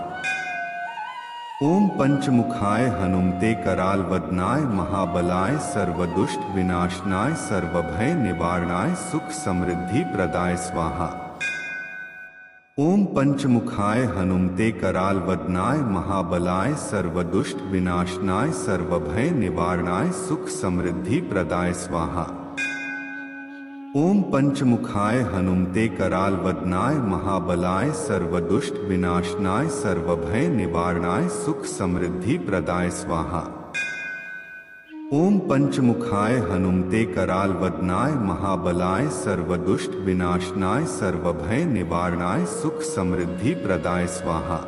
ओम पंचमुखाय हनुमते कराल वदनाय महाबलाय सर्वदुष्ट विनाशनाय सर्वभय निवारणाय सुख समृद्धि प्रदाय स्वाहा। ओम पंचमुखाय हनुमते कराल वदनाय महाबलाय सर्वदुष्ट विनाशनाय सर्वभय निवारणाय सुख समृद्धि प्रदाय स्वाहा। ओम पंचमुखाय हनुमते कराल वदनाय महाबलाय सर्वदुष्ट विनाशनाय सर्वभय निवारणाय सुख समृद्धि प्रदाय स्वाहा। ओम पंचमुखाय हनुमते कराल वदनाय महाबलाय सर्वदुष्ट विनाशनाय सर्वभय निवारणाय सुख समृद्धि प्रदाय स्वाहा।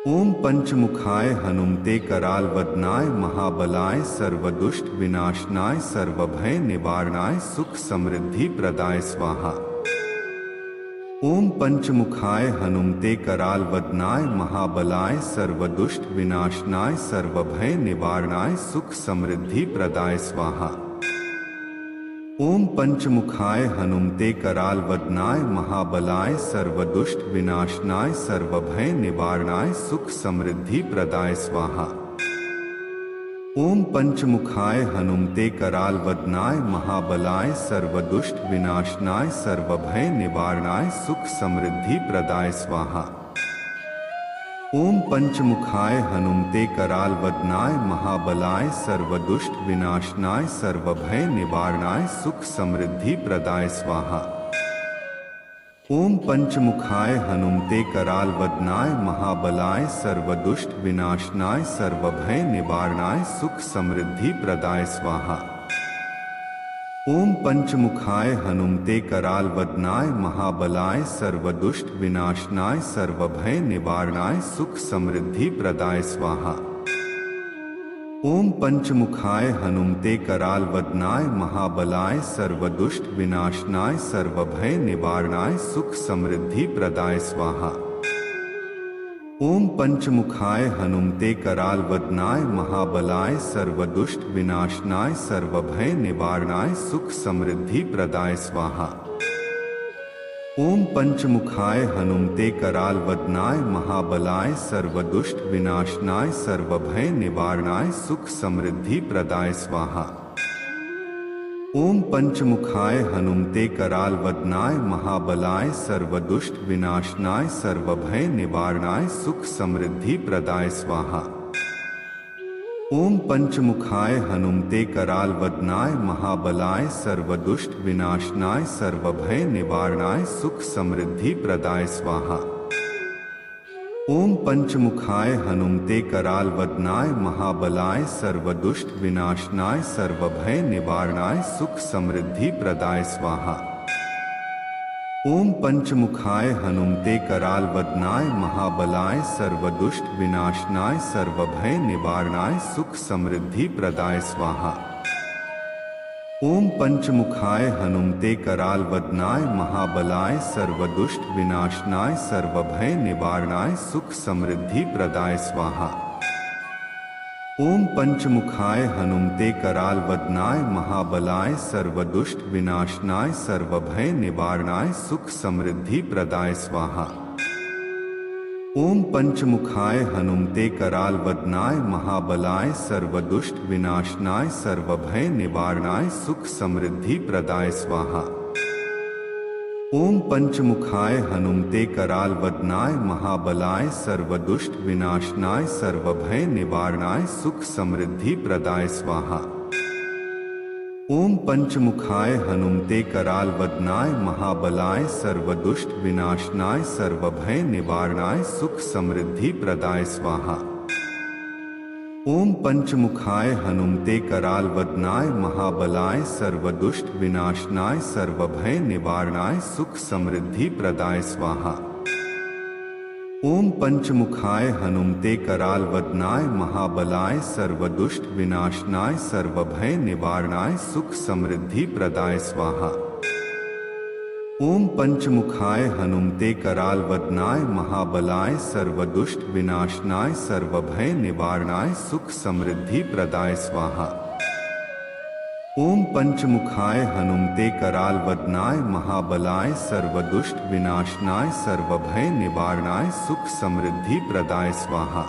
ओम पंचमुखाय हनुमते कराल वदनाय महाबलाय सर्वदुष्ट विनाशनाय सर्वभय निवारणाय सुख समृद्धि प्रदाय स्वाहा। ओम पंचमुखाय हनुमते कराल वदनाय महाबलाय सर्वदुष्ट विनाशनाय सर्वभय निवारणाय सुख समृद्धि प्रदाय स्वाहा। ओम पंचमुखाय हनुमते कराल वदनाय महाबलाय सर्वदुष्ट विनाशनाय सर्वभय निवारणाय सुख समृद्धि प्रदाय स्वाहा। ओम पंचमुखाय हनुमते कराल वदनाय महाबलाय सर्वदुष्ट विनाशनाय सर्वभय निवारणाय सुख समृद्धि प्रदाय स्वाहा। ओम पंचमुखाय हनुमते कराल वदनाय महाबलाय सर्वदुष्ट विनाशनाय सर्वभय निवारणाय सुख समृद्धि प्रदाय स्वाहा। ओम पंचमुखाय हनुमते कराल वदनाय महाबलाय सर्वदुष्ट विनाशनाय सर्वभय निवारणाय सुख समृद्धि प्रदाय स्वाहा। ओम पंचमुखाय हनुमते कराल वदनाय महाबलाय सर्वदुष्ट विनाशनाय सर्वभय निवारणाय सुख समृद्धि प्रदाय स्वाहा। ओम पंचमुखाय हनुमते कराल वदनाय महाबलाय सर्वदुष्ट विनाशनाय सर्वभय निवारणाय सुख समृद्धि प्रदाय स्वाहा। ओम पंचमुखाय हनुमते कराल वदनाय महाबलाय सर्वदुष्ट विनाशनाय सर्वभय निवारणाय सुख समृद्धि प्रदाय स्वाहा। ओम पंचमुखाय हनुमते कराल वदनाय महाबलाय सर्वदुष्ट विनाशनाय सर्वभय निवारणाय सुख समृद्धि प्रदाय स्वाहा। ओम पंचमुखाय हनुमते कराल वदनाय महाबलाय सर्वदुष्ट विनाशनाय सर्वभय निवारणाय सुख समृद्धि प्रदाय स्वाहा। ओम पंचमुखाय हनुमते कराल वदनाय महाबलाय सर्वदुष्ट विनाशनाय सर्वभय निवारणाय सुख समृद्धि प्रदाय स्वाहा। ओम पंचमुखाय हनुमते कराल वदनाय महाबलाय सर्वदुष्ट विनाशनाय सर्वभय निवारणाय सुख समृद्धि प्रदाय स्वाहा। ओम पंचमुखाय हनुमते कराल वदनाय महाबलाय सर्वदुष्ट विनाशनाय सर्वभय निवारणाय सुख समृद्धि प्रदाय स्वाहा। ओम पंचमुखाय हनुमते कराल वदनाय महाबलाय सर्वदुष्ट विनाशनाय सर्वभय निवारणाय सुख समृद्धि प्रदाय स्वाहा। ओम पंचमुखाय हनुमते कराल वदनाय महाबलाय सर्वदुष्ट विनाशनाय सर्वभय निवारणाय सुख समृद्धि प्रदाय स्वाहा। ओम पंचमुखाय हनुमते कराल वदनाय महाबलाय सर्वदुष्ट विनाशनाय सर्वभय निवारणाय सुख समृद्धि प्रदाय स्वाहा। ओम पंचमुखाय हनुमते कराल वदनाय महाबलाय सर्वदुष्ट विनाशनाय सर्वभय निवारणाय सुख समृद्धि प्रदाय स्वाहा। ओम पंचमुखाय हनुमते कराल वदनाय महाबलाय सर्वदुष्ट विनाशनाय सर्वभय निवारणाय सुख समृद्धि प्रदाय स्वाहा। ओम पंचमुखाय हनुमते कराल वदनाय महाबलाय सर्वदुष्ट विनाशनाय सर्वभय निवारणाय सुख समृद्धि प्रदाय स्वाहा। ओम पंचमुखाय हनुमते कराल वदनाय महाबलाय सर्वदुष्ट विनाशनाय सर्वभय निवारणाय सुख समृद्धि प्रदाय स्वाहा। ओम पंचमुखाय हनुमते कराल वदनाय महाबलाय सर्वदुष्ट विनाशनाय सर्वभय निवारणाय सुख समृद्धि प्रदाय स्वाहा। ओम पंचमुखाय हनुमते कराल वदनाय महाबलाय सर्वदुष्ट विनाशनाय सर्वभय निवारणाय सुख समृद्धि प्रदाय स्वाहा।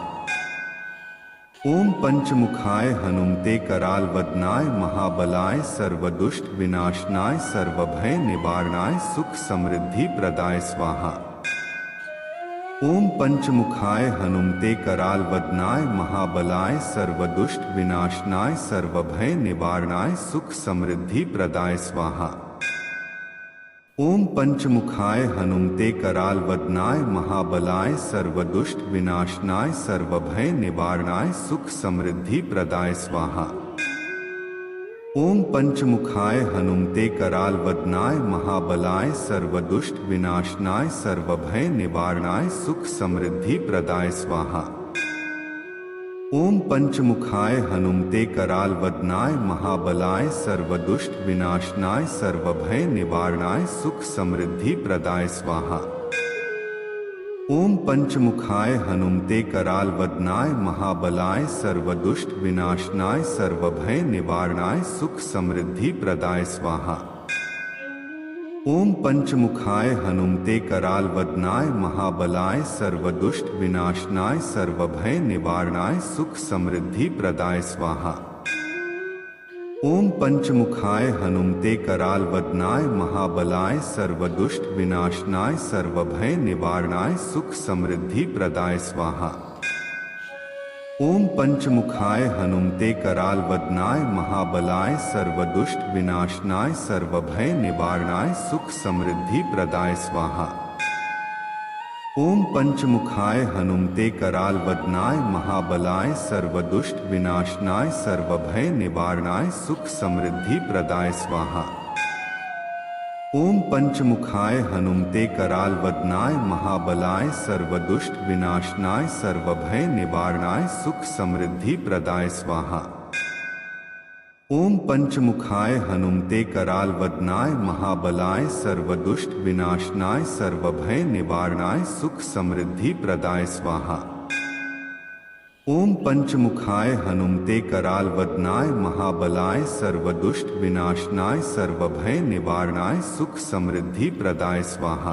ओम पंचमुखाय हनुमते कराल वदनाय महाबलाय सर्वदुष्ट विनाशनाय सर्वभय निवारणाय सुख समृद्धि प्रदाय स्वाहा। ओम पंचमुखाय हनुमते कराल वदनाय महाबलाय सर्वदुष्ट विनाशनाय सर्वभय निवारणाय सुख समृद्धि प्रदाय स्वाहा। ओम पंचमुखाय हनुमते कराल वदनाय महाबलाय सर्वदुष्ट विनाशनाय सर्वभय निवारणाय सुख समृद्धि प्रदाय स्वाहा। ओम पंचमुखाय हनुमते कराल वदनाय महाबलाय सर्वदुष्ट विनाशनाय सर्वभय निवारणाय सुख समृद्धि प्रदाय स्वाहा। ओम पंचमुखाय हनुमते कराल वदनाय महाबलाय सर्वदुष्ट विनाशनाय सर्वभय निवारणाय सुख समृद्धि प्रदाय स्वाहा। ओम पंचमुखाय हनुमते कराल वदनाय महाबलाय सर्वदुष्ट विनाशनाय सर्वभय निवारणाय सुख समृद्धि प्रदाय स्वाहा। ओम पंचमुखाय हनुमते कराल वदनाय महाबलाय सर्वदुष्ट विनाशनाय सर्वभय निवारणाय सुख समृद्धि प्रदाय स्वाहा। ओम पंचमुखाय हनुमते कराल वदनाय महाबलाय सर्वदुष्ट विनाशनाय सर्वभय निवारणाय सुख समृद्धि प्रदाय स्वाहा। ओम पंचमुखाय हनुमते कराल वदनाय महाबलाय सर्वदुष्ट विनाशनाय सर्वभय निवारणाय सुख समृद्धि प्रदाय स्वाहा। ओम पंचमुखाय हनुमते कराल वदनाय महाबलाय सर्वदुष्ट विनाशनाय सर्वभय निवारणाय सुख समृद्धि प्रदाय स्वाहा। ओम पंचमुखाय हनुमते कराल वदनाय महाबलाय सर्वदुष्ट विनाशनाय सर्वभय निवारणाय सुख समृद्धि प्रदाय स्वाहा। ओम पंचमुखाय हनुमते कराल वदनाय महाबलाय सर्वदुष्ट विनाशनाय सर्वभय निवारणाय सुख समृद्धि प्रदाय स्वाहा। ओम पंचमुखाय हनुमते कराल वदनाय महाबलाय सर्वदुष्ट विनाशनाय सर्वभय निवारणाय सुख समृद्धि प्रदाय स्वाहा।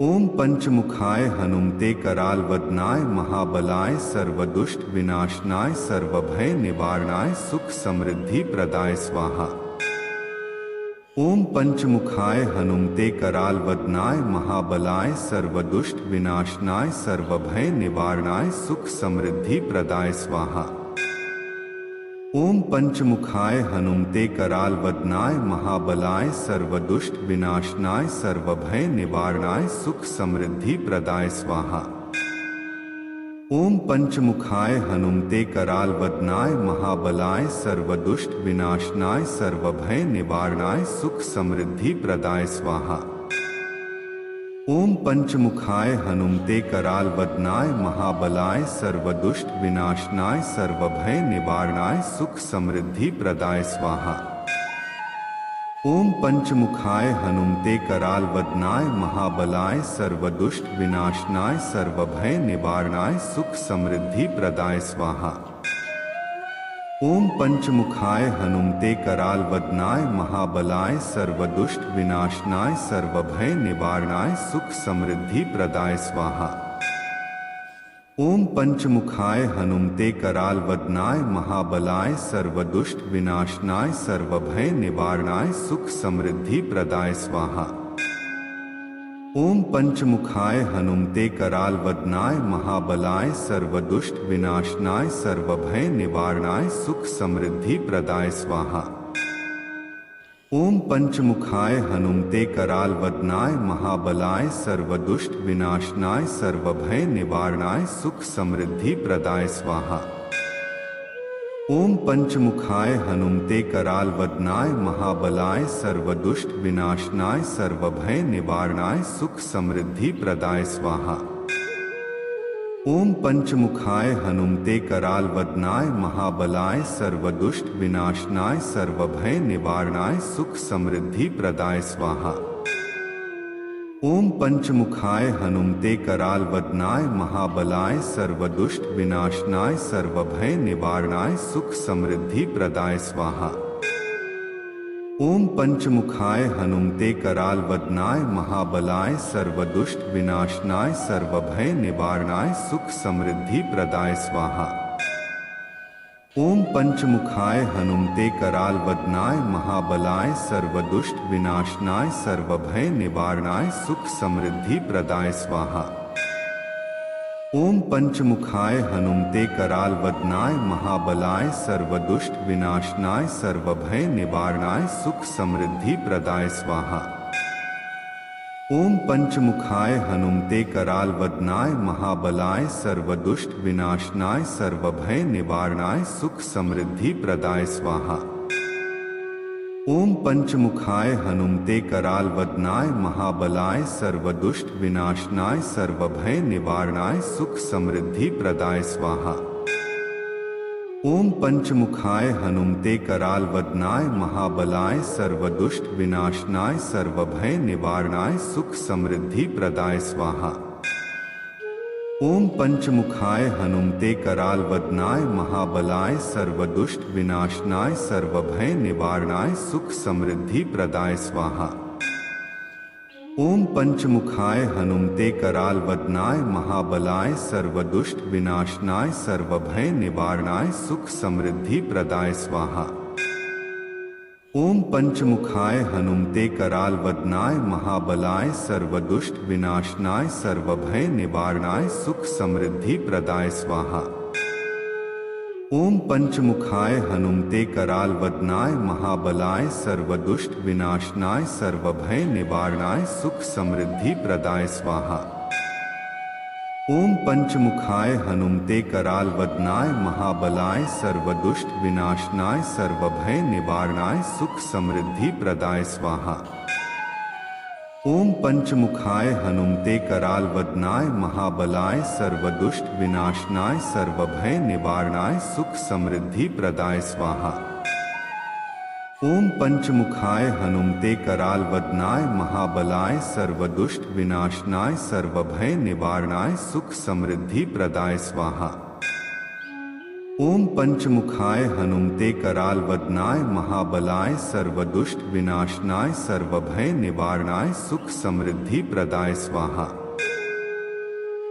ओम पंचमुखाय हनुमते कराल वदनाय महाबलाय सर्वदुष्ट विनाशनाय सर्वभय निवारणाय सुख समृद्धि प्रदाय स्वाहा। ओम पंचमुखाय हनुमते कराल वदनाय महाबलाय सर्वदुष्ट विनाशनाय सर्वभय निवारणाय सुख समृद्धि प्रदाय स्वाहा। ओम पंचमुखाय हनुमते कराल वदनाय महाबलाय सर्वदुष्ट विनाशनाय सर्वभय निवारणाय सुख समृद्धि प्रदाय स्वाहा। ओम पंचमुखाय हनुमते कराल वदनाय महाबलाय सर्वदुष्ट विनाशनाय सर्वभय निवारणाय सुख समृद्धि प्रदाय स्वाहा। ओम पंचमुखाय हनुमते कराल वदनाय महाबलाय सर्वदुष्ट विनाशनाय सर्वभय निवारणाय सुख समृद्धि प्रदाय स्वाहा। ओम पंचमुखाय हनुमते कराल वदनाय महाबलाय सर्वदुष्ट विनाशनाय सर्वभय निवारणाय सुख समृद्धि प्रदाय स्वाहा। ओम पंचमुखाय हनुमते कराल वदनाय महाबलाय सर्वदुष्ट विनाशनाय सर्वभय निवारणाय सुख समृद्धि प्रदाय स्वाहा। ओम पंचमुखाय हनुमते कराल वदनाय महाबलाय सर्वदुष्ट विनाशनाय सर्वभय निवारणाय सुख समृद्धि प्रदाय स्वाहा। ओम पंचमुखाय हनुमते कराल वदनाय महाबलाय सर्वदुष्ट विनाशनाय सर्वभय निवारणाय सुख समृद्धि प्रदाय स्वाहा। ओम पंचमुखाय हनुमते कराल वदनाय महाबलाय सर्वदुष्ट विनाशनाय सर्वभय निवारणाय सुख समृद्धि प्रदाय स्वाहा। ओम पंचमुखाय हनुमते कराल वदनाय महाबलाय सर्वदुष्ट विनाशनाय सर्वभय निवारणाय सुख समृद्धि प्रदाय स्वाहा। ओम पंचमुखाय हनुमते कराल वदनाय महाबलाय सर्वदुष्ट विनाशनाय सर्वभय निवारणाय सुख समृद्धि प्रदाय स्वाहा। ओम पंचमुखाय हनुमते कराल वदनाय महाबलाय सर्वदुष्ट विनाशनाय सर्वभय निवारणाय सुख समृद्धि प्रदाय स्वाहा। ओम पंचमुखाय हनुमते कराल वदनाय महाबलाय सर्वदुष्ट विनाशनाय सर्वभय निवारणाय सुख समृद्धि प्रदाय स्वाहा। ओम पंचमुखाय हनुमते कराल वदनाय महाबलाय सर्वदुष्ट विनाशनाय सर्वभय निवारणाय सुख समृद्धि प्रदाय स्वाहा। ओम पंचमुखाय हनुमते कराल वदनाय महाबलाय सर्वदुष्ट विनाशनाय सर्वभय निवारणाय सुख समृद्धि प्रदाय स्वाहा। ओम पंचमुखाय हनुमते कराल वदनाय महाबलाय सर्वदुष्ट विनाशनाय सर्वभय निवारणाय सुख समृद्धि प्रदाय स्वाहा। ओम पंचमुखाय हनुमते कराल वदनाय महाबलाय सर्वदुष्ट विनाशनाय सर्वभय निवारणाय सुख समृद्धि प्रदाय स्वाहा। ओम पंचमुखाय हनुमते कराल वदनाय महाबलाय सर्वदुष्ट विनाशनाय सर्वभय निवारणाय सुख समृद्धि प्रदाय स्वाहा। ओम पंचमुखाय हनुमते कराल वदनाय महाबलाय सर्वदुष्ट विनाशनाय सर्वभय निवारणाय सुख समृद्धि प्रदाय स्वाहा। ओम पंचमुखाय हनुमते कराल वदनाय महाबलाय सर्वदुष्ट विनाशनाय सर्वभय निवारणाय सुख समृद्धि प्रदाय स्वाहा। ओम पंचमुखाय हनुमते कराल वदनाय महाबलाय सर्वदुष्ट विनाशनाय सर्वभय निवारणाय सुख समृद्धि प्रदाय स्वाहा। ओम पंचमुखाय हनुमते कराल वदनाय महाबलाय सर्वदुष्ट विनाशनाय सर्वभय निवारणाय सुख समृद्धि प्रदाय स्वाहा। ओम पंचमुखाय हनुमते कराल वदनाय महाबलाय सर्वदुष्ट विनाशनाय सर्वभय निवारणाय सुख समृद्धि प्रदाय स्वाहा। ओम पंचमुखाय हनुमते कराल वदनाय महाबलाय सर्वदुष्ट विनाशनाय सर्वभय निवारणाय सुख समृद्धि प्रदाय स्वाहा। ओम पंचमुखाय हनुमते कराल वदनाय महाबलाय सर्वदुष्ट विनाशनाय सर्वभय निवारणाय सुख समृद्धि प्रदाय स्वाहा। ओम पंचमुखाय हनुमते कराल वदनाय महाबलाय सर्वदुष्ट विनाशनाय सर्वभय निवारणाय सुख समृद्धि प्रदाय स्वाहा।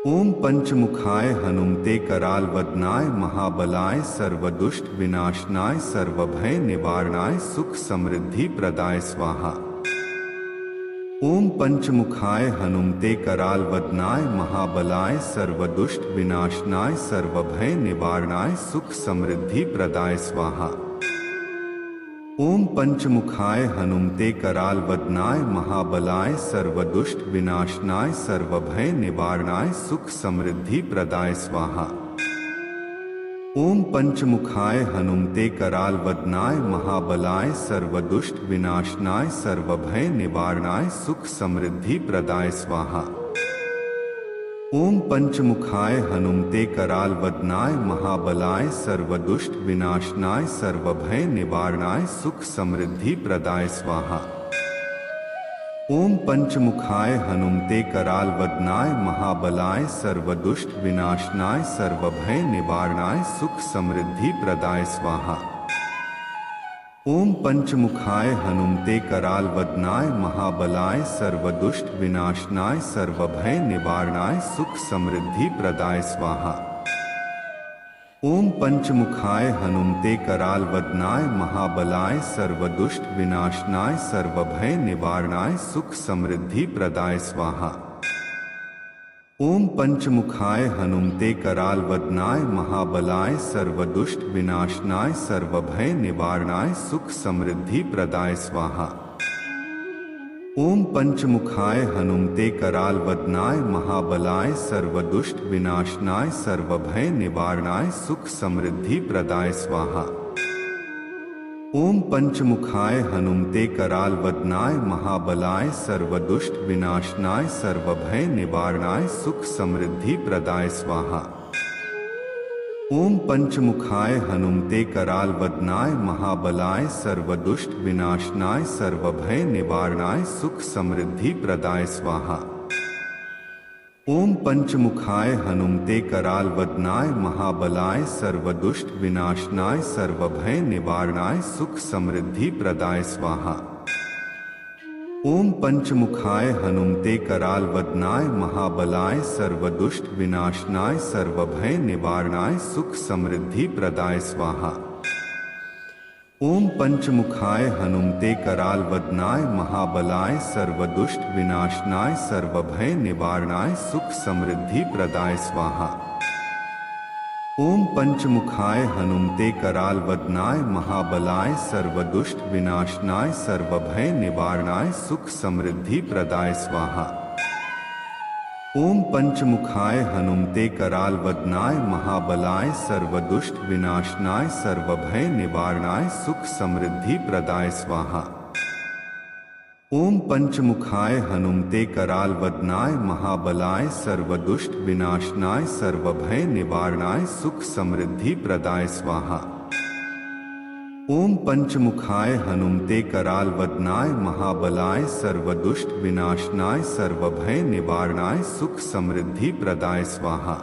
ओम पंचमुखाय हनुमते कराल वदनाय महाबलाय सर्वदुष्ट विनाशनाय सर्वभय निवारणाय सुख समृद्धि प्रदाय स्वाहा। ओम पंचमुखाय हनुमते कराल वदनाय महाबलाय सर्वदुष्ट विनाशनाय सर्वभय निवारणाय सुख समृद्धि प्रदाय स्वाहा। ओम पंचमुखाय हनुमते कराल वदनाय महाबलाय सर्वदुष्ट विनाशनाय सर्वभय निवारणाय सुख समृद्धि प्रदाय स्वाहा। ओम पंचमुखाय हनुमते कराल वदनाय महाबलाय सर्वदुष्ट विनाशनाय सर्वभय निवारणाय सुख समृद्धि प्रदाय स्वाहा। ओम पंचमुखाय हनुमते कराल वदनाय महाबलाय सर्वदुष्ट विनाशनाय सर्वभय निवारणाय सुख समृद्धि प्रदाय स्वाहा। ओम पंचमुखाय हनुमते कराल वदनाय महाबलाय सर्वदुष्ट विनाशनाय सर्वभय निवारणाय सुख समृद्धि प्रदाय स्वाहा। ओम पंचमुखाय हनुमते कराल वदनाय महाबलाय सर्वदुष्ट विनाशनाय सर्वभय निवारणाय सुख समृद्धि प्रदाय स्वाहा। ओम पंचमुखाय हनुमते कराल वदनाय महाबलाय सर्वदुष्ट विनाशनाय सर्वभय निवारणाय सुख समृद्धि प्रदाय स्वाहा। ओम पंचमुखाय हनुमते कराल वदनाय महाबलाय सर्वदुष्ट विनाशनाय सर्वभय निवारणाय सुख समृद्धि प्रदाय स्वाहा। ओम पंचमुखाय हनुमते कराल वदनाय महाबलाय सर्वदुष्ट विनाशनाय सर्वभय निवारणाय सुख समृद्धि प्रदाय स्वाहा। ओम पंचमुखाय हनुमते कराल वदनाय महाबलाय सर्वदुष्ट विनाशनाय सर्वभय निवारणाय सुख समृद्धि प्रदाय स्वाहा। ओम पंचमुखाय हनुमते कराल वदनाय महाबलाय सर्वदुष्ट विनाशनाय सर्वभय निवारणाय सुख समृद्धि प्रदाय स्वाहा। ओम पंचमुखाय हनुमते कराल वदनाय महाबलाय सर्वदुष्ट विनाशनाय सर्वभय निवारणाय सुख समृद्धि प्रदाय स्वाहा। ओम पंचमुखाय हनुमते कराल वदनाय महाबलाय सर्वदुष्ट विनाशनाय सर्वभय निवारणाय सुख समृद्धि प्रदाय स्वाहा। ओम पंचमुखाय हनुमते कराल वदनाय महाबलाय सर्वदुष्ट विनाशनाय सर्वभय निवारणाय सुख समृद्धि प्रदाय स्वाहा। ओम पंचमुखाय हनुमते कराल वदनाय महाबलाय सर्वदुष्ट विनाशनाय सर्वभय निवारणाय सुख समृद्धि प्रदाय स्वाहा। ओम पंचमुखाय हनुमते कराल वदनाय महाबलाय सर्वदुष्ट विनाशनाय सर्वभय निवारणाय सुख समृद्धि प्रदाय स्वाहा। ओम पंचमुखाय हनुमते कराल वदनाय महाबलाय सर्वदुष्ट विनाशनाय सर्वभय निवारणाय सुख समृद्धि प्रदाय स्वाहा। ओम पंचमुखाय हनुमते कराल वदनाय महाबलाय सर्वदुष्ट विनाशनाय सर्वभय निवारणाय सुख समृद्धि प्रदाय स्वाहा।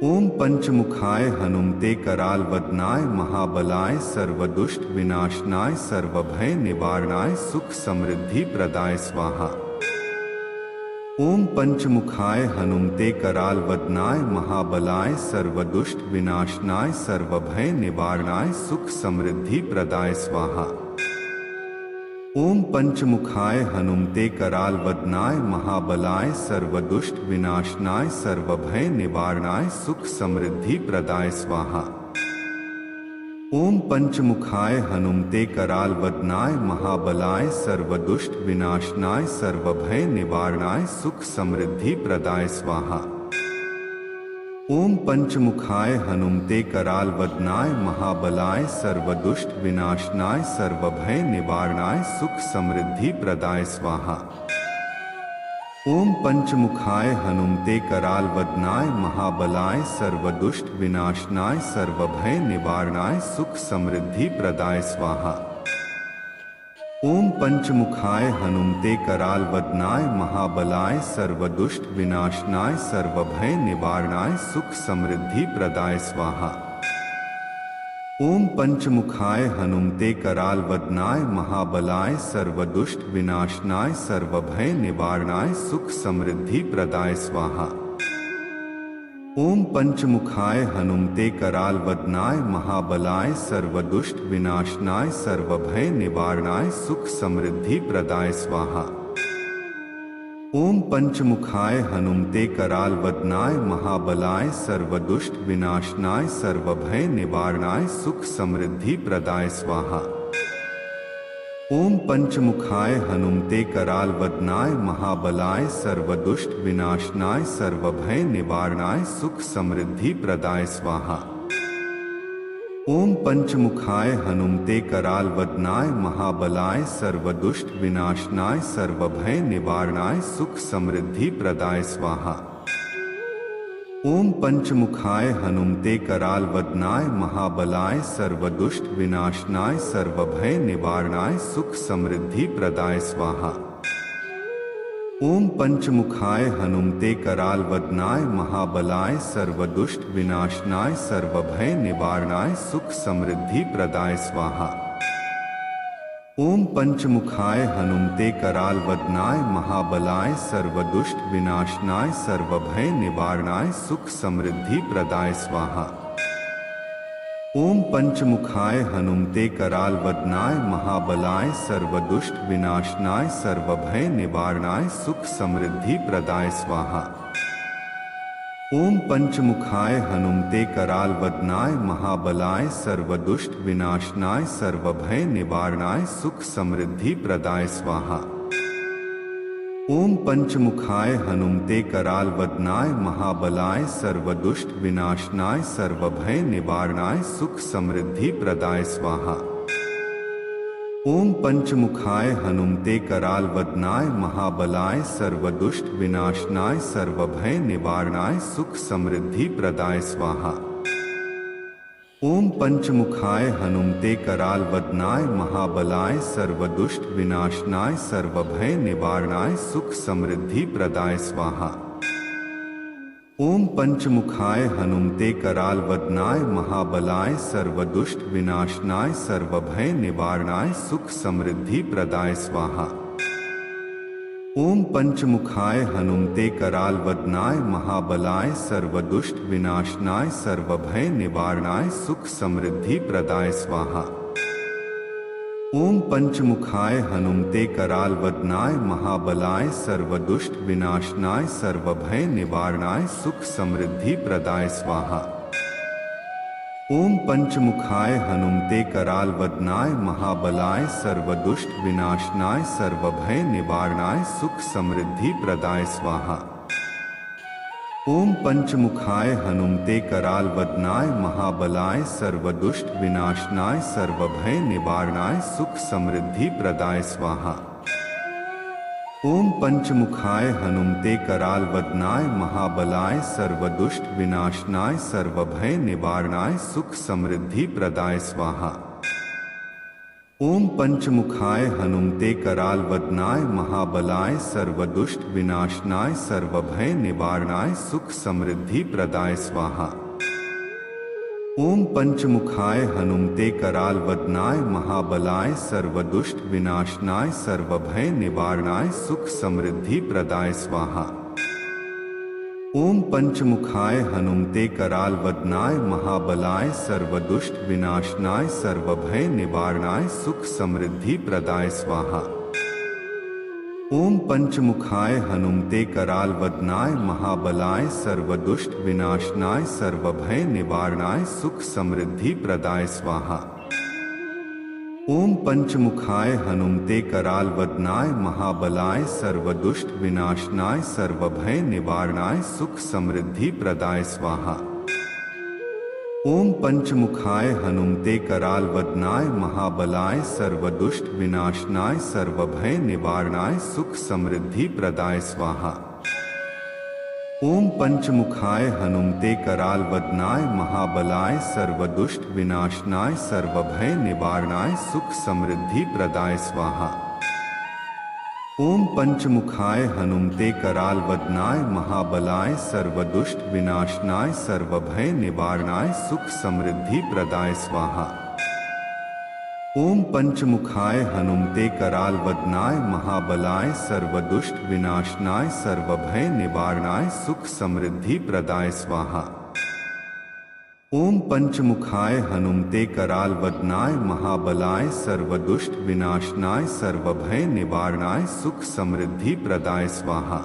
ओम पंचमुखाय हनुमते कराल वदनाय महाबलाय सर्वदुष्ट विनाशनाय सर्वभय निवारणाय सुख समृद्धि प्रदाय स्वाहा। ओम पंचमुखाय हनुमते कराल वदनाय महाबलाय सर्वदुष्ट विनाशनाय सर्वभय निवारणाय सुख समृद्धि प्रदाय स्वाहा। ओम पंचमुखाय हनुमते कराल वदनाय महाबलाय सर्वदुष्ट विनाशनाय सर्वभय निवारणाय सुख समृद्धि प्रदाय स्वाहा। ओम पंचमुखाय हनुमते कराल वदनाय महाबलाय सर्वदुष्ट विनाशनाय सर्वभय निवारणाय सुख समृद्धि प्रदाय स्वाहा। ओम पंचमुखाय हनुमते कराल वदनाय महाबलाय सर्वदुष्ट विनाशनाय सर्वभय निवारणाय सुख समृद्धि प्रदाय स्वाहा। ओम पंचमुखाय हनुमते कराल वदनाय महाबलाय सर्वदुष्ट विनाशनाय सर्वभय निवारणाय सुख समृद्धि प्रदाय स्वाहा। ओम पंचमुखाय हनुमते कराल वदनाय महाबलाय सर्वदुष्ट विनाशनाय सर्वभय निवारणाय सुख समृद्धि प्रदाय स्वाहा। ओम पंचमुखाय हनुमते कराल वदनाय महाबलाय सर्वदुष्ट विनाशनाय सर्वभय निवारणाय सुख समृद्धि प्रदाय स्वाहा। ओम पंचमुखाय हनुमते कराल वदनाय महाबलाय सर्वदुष्ट विनाशनाय सर्वभय निवारणाय सुख समृद्धि प्रदाय स्वाहा। ओम पंचमुखाय हनुमते कराल वदनाय महाबलाय सर्वदुष्ट विनाशनाय सर्वभय निवारणाय सुख समृद्धि प्रदाय स्वाहा। ओम पंचमुखाय हनुमते कराल वदनाय महाबलाय सर्वदुष्ट विनाशनाय सर्वभय निवारणाय सुख समृद्धि प्रदाय स्वाहा। ओम पंचमुखाय हनुमते कराल वदनाय महाबलाय सर्वदुष्ट विनाशनाय सर्वभय निवारणाय सुख समृद्धि प्रदाय स्वाहा। ओम पंचमुखाय हनुमते कराल वदनाय महाबलाय सर्वदुष्ट विनाशनाय सर्वभय निवारणाय सुख समृद्धि प्रदाय स्वाहा। ओम पंचमुखाय हनुमते कराल वदनाय महाबलाय सर्वदुष्ट विनाशनाय सर्वभय निवारणाय सुख समृद्धि प्रदाय स्वाहा। ओम पंचमुखाय हनुमते कराल वदनाय महाबलाय सर्वदुष्ट विनाशनाय सर्वभय निवारणाय सुख समृद्धि प्रदाय स्वाहा। ओम पंचमुखाय हनुमते कराल वदनाय महाबलाय सर्वदुष्ट विनाशनाय सर्वभय निवारणाय सुख समृद्धि प्रदाय स्वाहा। ओम पंचमुखाय हनुमते कराल वदनाय महाबलाय सर्वदुष्ट विनाशनाय सर्वभय निवारणाय सुख समृद्धि प्रदाय स्वाहा। ओम पंचमुखाय हनुमते कराल वदनाय महाबलाय सर्वदुष्ट विनाशनाय सर्वभय निवारणाय सुख समृद्धि प्रदाय स्वाहा। ओम पंचमुखाय हनुमते कराल वदनाय महाबलाय सर्वदुष्ट विनाशनाय सर्वभय निवारणाय सुख समृद्धि प्रदाय स्वाहा। ओम पंचमुखाय हनुमते कराल वदनाय महाबलाय सर्वदुष्ट विनाशनाय सर्वभय निवारणाय सुख समृद्धि प्रदाय स्वाहा। ओम पंचमुखाय हनुमते कराल वदनाय महाबलाय सर्वदुष्ट विनाशनाय सर्वभय निवारणाय सुख समृद्धि प्रदाय स्वाहा। ओम पंचमुखाय हनुमते कराल वदनाय महाबलाय सर्वदुष्ट विनाशनाय सर्वभय निवारणाय सुख समृद्धि प्रदाय स्वाहा। ओम पंचमुखाय हनुमते कराल वदनाय महाबलाय सर्वदुष्ट विनाशनाय सर्वभय निवारणाय सुख समृद्धि प्रदाय स्वाहा। ओम पंचमुखाय हनुमते कराल वदनाय महाबलाय सर्वदुष्ट विनाशनाय सर्वभय निवारणाय सुख समृद्धि प्रदाय स्वाहा। ओम पंचमुखाय हनुमते कराल वदनाय महाबलाय सर्वदुष्ट विनाशनाय सर्वभय निवारणाय सुख समृद्धि प्रदाय स्वाहा। ओम पंचमुखाय हनुमते कराल वदनाय महाबलाय सर्वदुष्ट विनाशनाय सर्वभय निवारणाय सुख समृद्धि प्रदाय स्वाहा। ओम पंचमुखाय हनुमते कराल वदनाय महाबलाय सर्वदुष्ट विनाशनाय सर्वभय निवारणाय सुख समृद्धि प्रदाय स्वाहा। ओम पंचमुखाय हनुमते कराल वदनाय महाबलाय सर्वदुष्ट विनाशनाय सर्वभय निवारणाय सुख समृद्धि प्रदाय स्वाहा। ओम पंचमुखाय हनुमते कराल वदनाय महाबलाय सर्वदुष्ट विनाशनाय सर्वभय निवारणाय सुख समृद्धि प्रदाय स्वाहा। ओम पंचमुखाय हनुमते कराल वदनाय महाबलाय सर्वदुष्ट विनाशनाय सर्वभय निवारणाय सुख समृद्धि प्रदाय स्वाहा। ओम पंचमुखाय हनुमते कराल वदनाय महाबलाय सर्वदुष्ट विनाशनाय सर्वभय निवारणाय सुख समृद्धि प्रदाय स्वाहा। ओम पंचमुखाय हनुमते कराल वदनाय महाबलाय सर्वदुष्ट विनाशनाय सर्वभय निवारणाय सुख समृद्धि प्रदाय स्वाहा। ओम पंचमुखाय हनुमते कराल वदनाय महाबलाय सर्वदुष्ट विनाशनाय सर्वभय निवारणाय सुख समृद्धि प्रदाय स्वाहा। ओम पंचमुखाय हनुमते कराल वदनाय महाबलाय सर्वदुष्ट विनाशनाय सर्वभय निवारणाय सुख समृद्धि प्रदाय स्वाहा। ओम पंचमुखाय हनुमते कराल वदनाय महाबलाय सर्वदुष्ट विनाशनाय सर्वभय निवारणाय सुख समृद्धि प्रदाय स्वाहा। ओम पंचमुखाय हनुमते कराल वदनाय महाबलाय सर्वदुष्ट विनाशनाय सर्वभय निवारणाय सुख समृद्धि प्रदाय स्वाहा।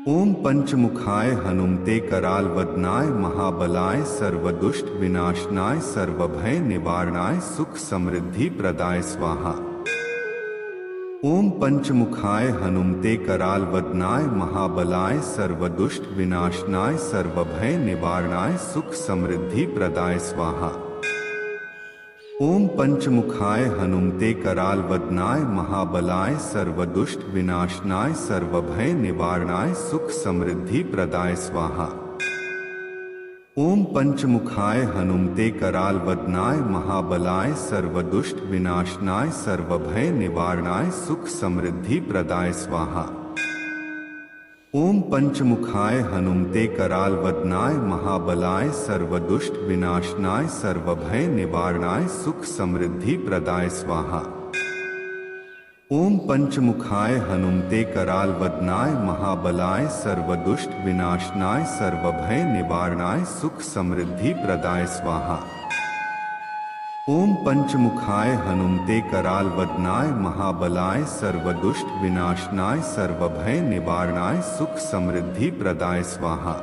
ओम पंचमुखाय हनुमते कराल वदनाय महाबलाय सर्वदुष्ट विनाशनाय सर्वभय निवारणाय सुख समृद्धि प्रदाय स्वाहा। ओम पंचमुखाय हनुमते कराल वदनाय महाबलाय सर्वदुष्ट विनाशनाय सर्वभय निवारणाय सुख समृद्धि प्रदाय स्वाहा। ओम पंचमुखाय हनुमते कराल वदनाय महाबलाय सर्वदुष्ट विनाशनाय सर्वभय निवारणाय सुख समृद्धि प्रदाय स्वाहा। ओम पंचमुखाय हनुमते कराल वदनाय महाबलाय सर्वदुष्ट विनाशनाय सर्वभय निवारणाय सुख समृद्धि प्रदाय स्वाहा। ओम पंचमुखाय हनुमते कराल वदनाय महाबलाय सर्वदुष्ट विनाशनाय सर्वभय निवारणाय सुख समृद्धि प्रदाय स्वाहा। ओम पंचमुखाय हनुमते कराल वदनाय महाबलाय सर्वदुष्ट विनाशनाय सर्वभय निवारणाय सुख समृद्धि प्रदाय स्वाहा। ओम पंचमुखाय हनुमते कराल वदनाय महाबलाय सर्वदुष्ट विनाशनाय सर्वभय निवारणाय सुख समृद्धि प्रदाय स्वाहा।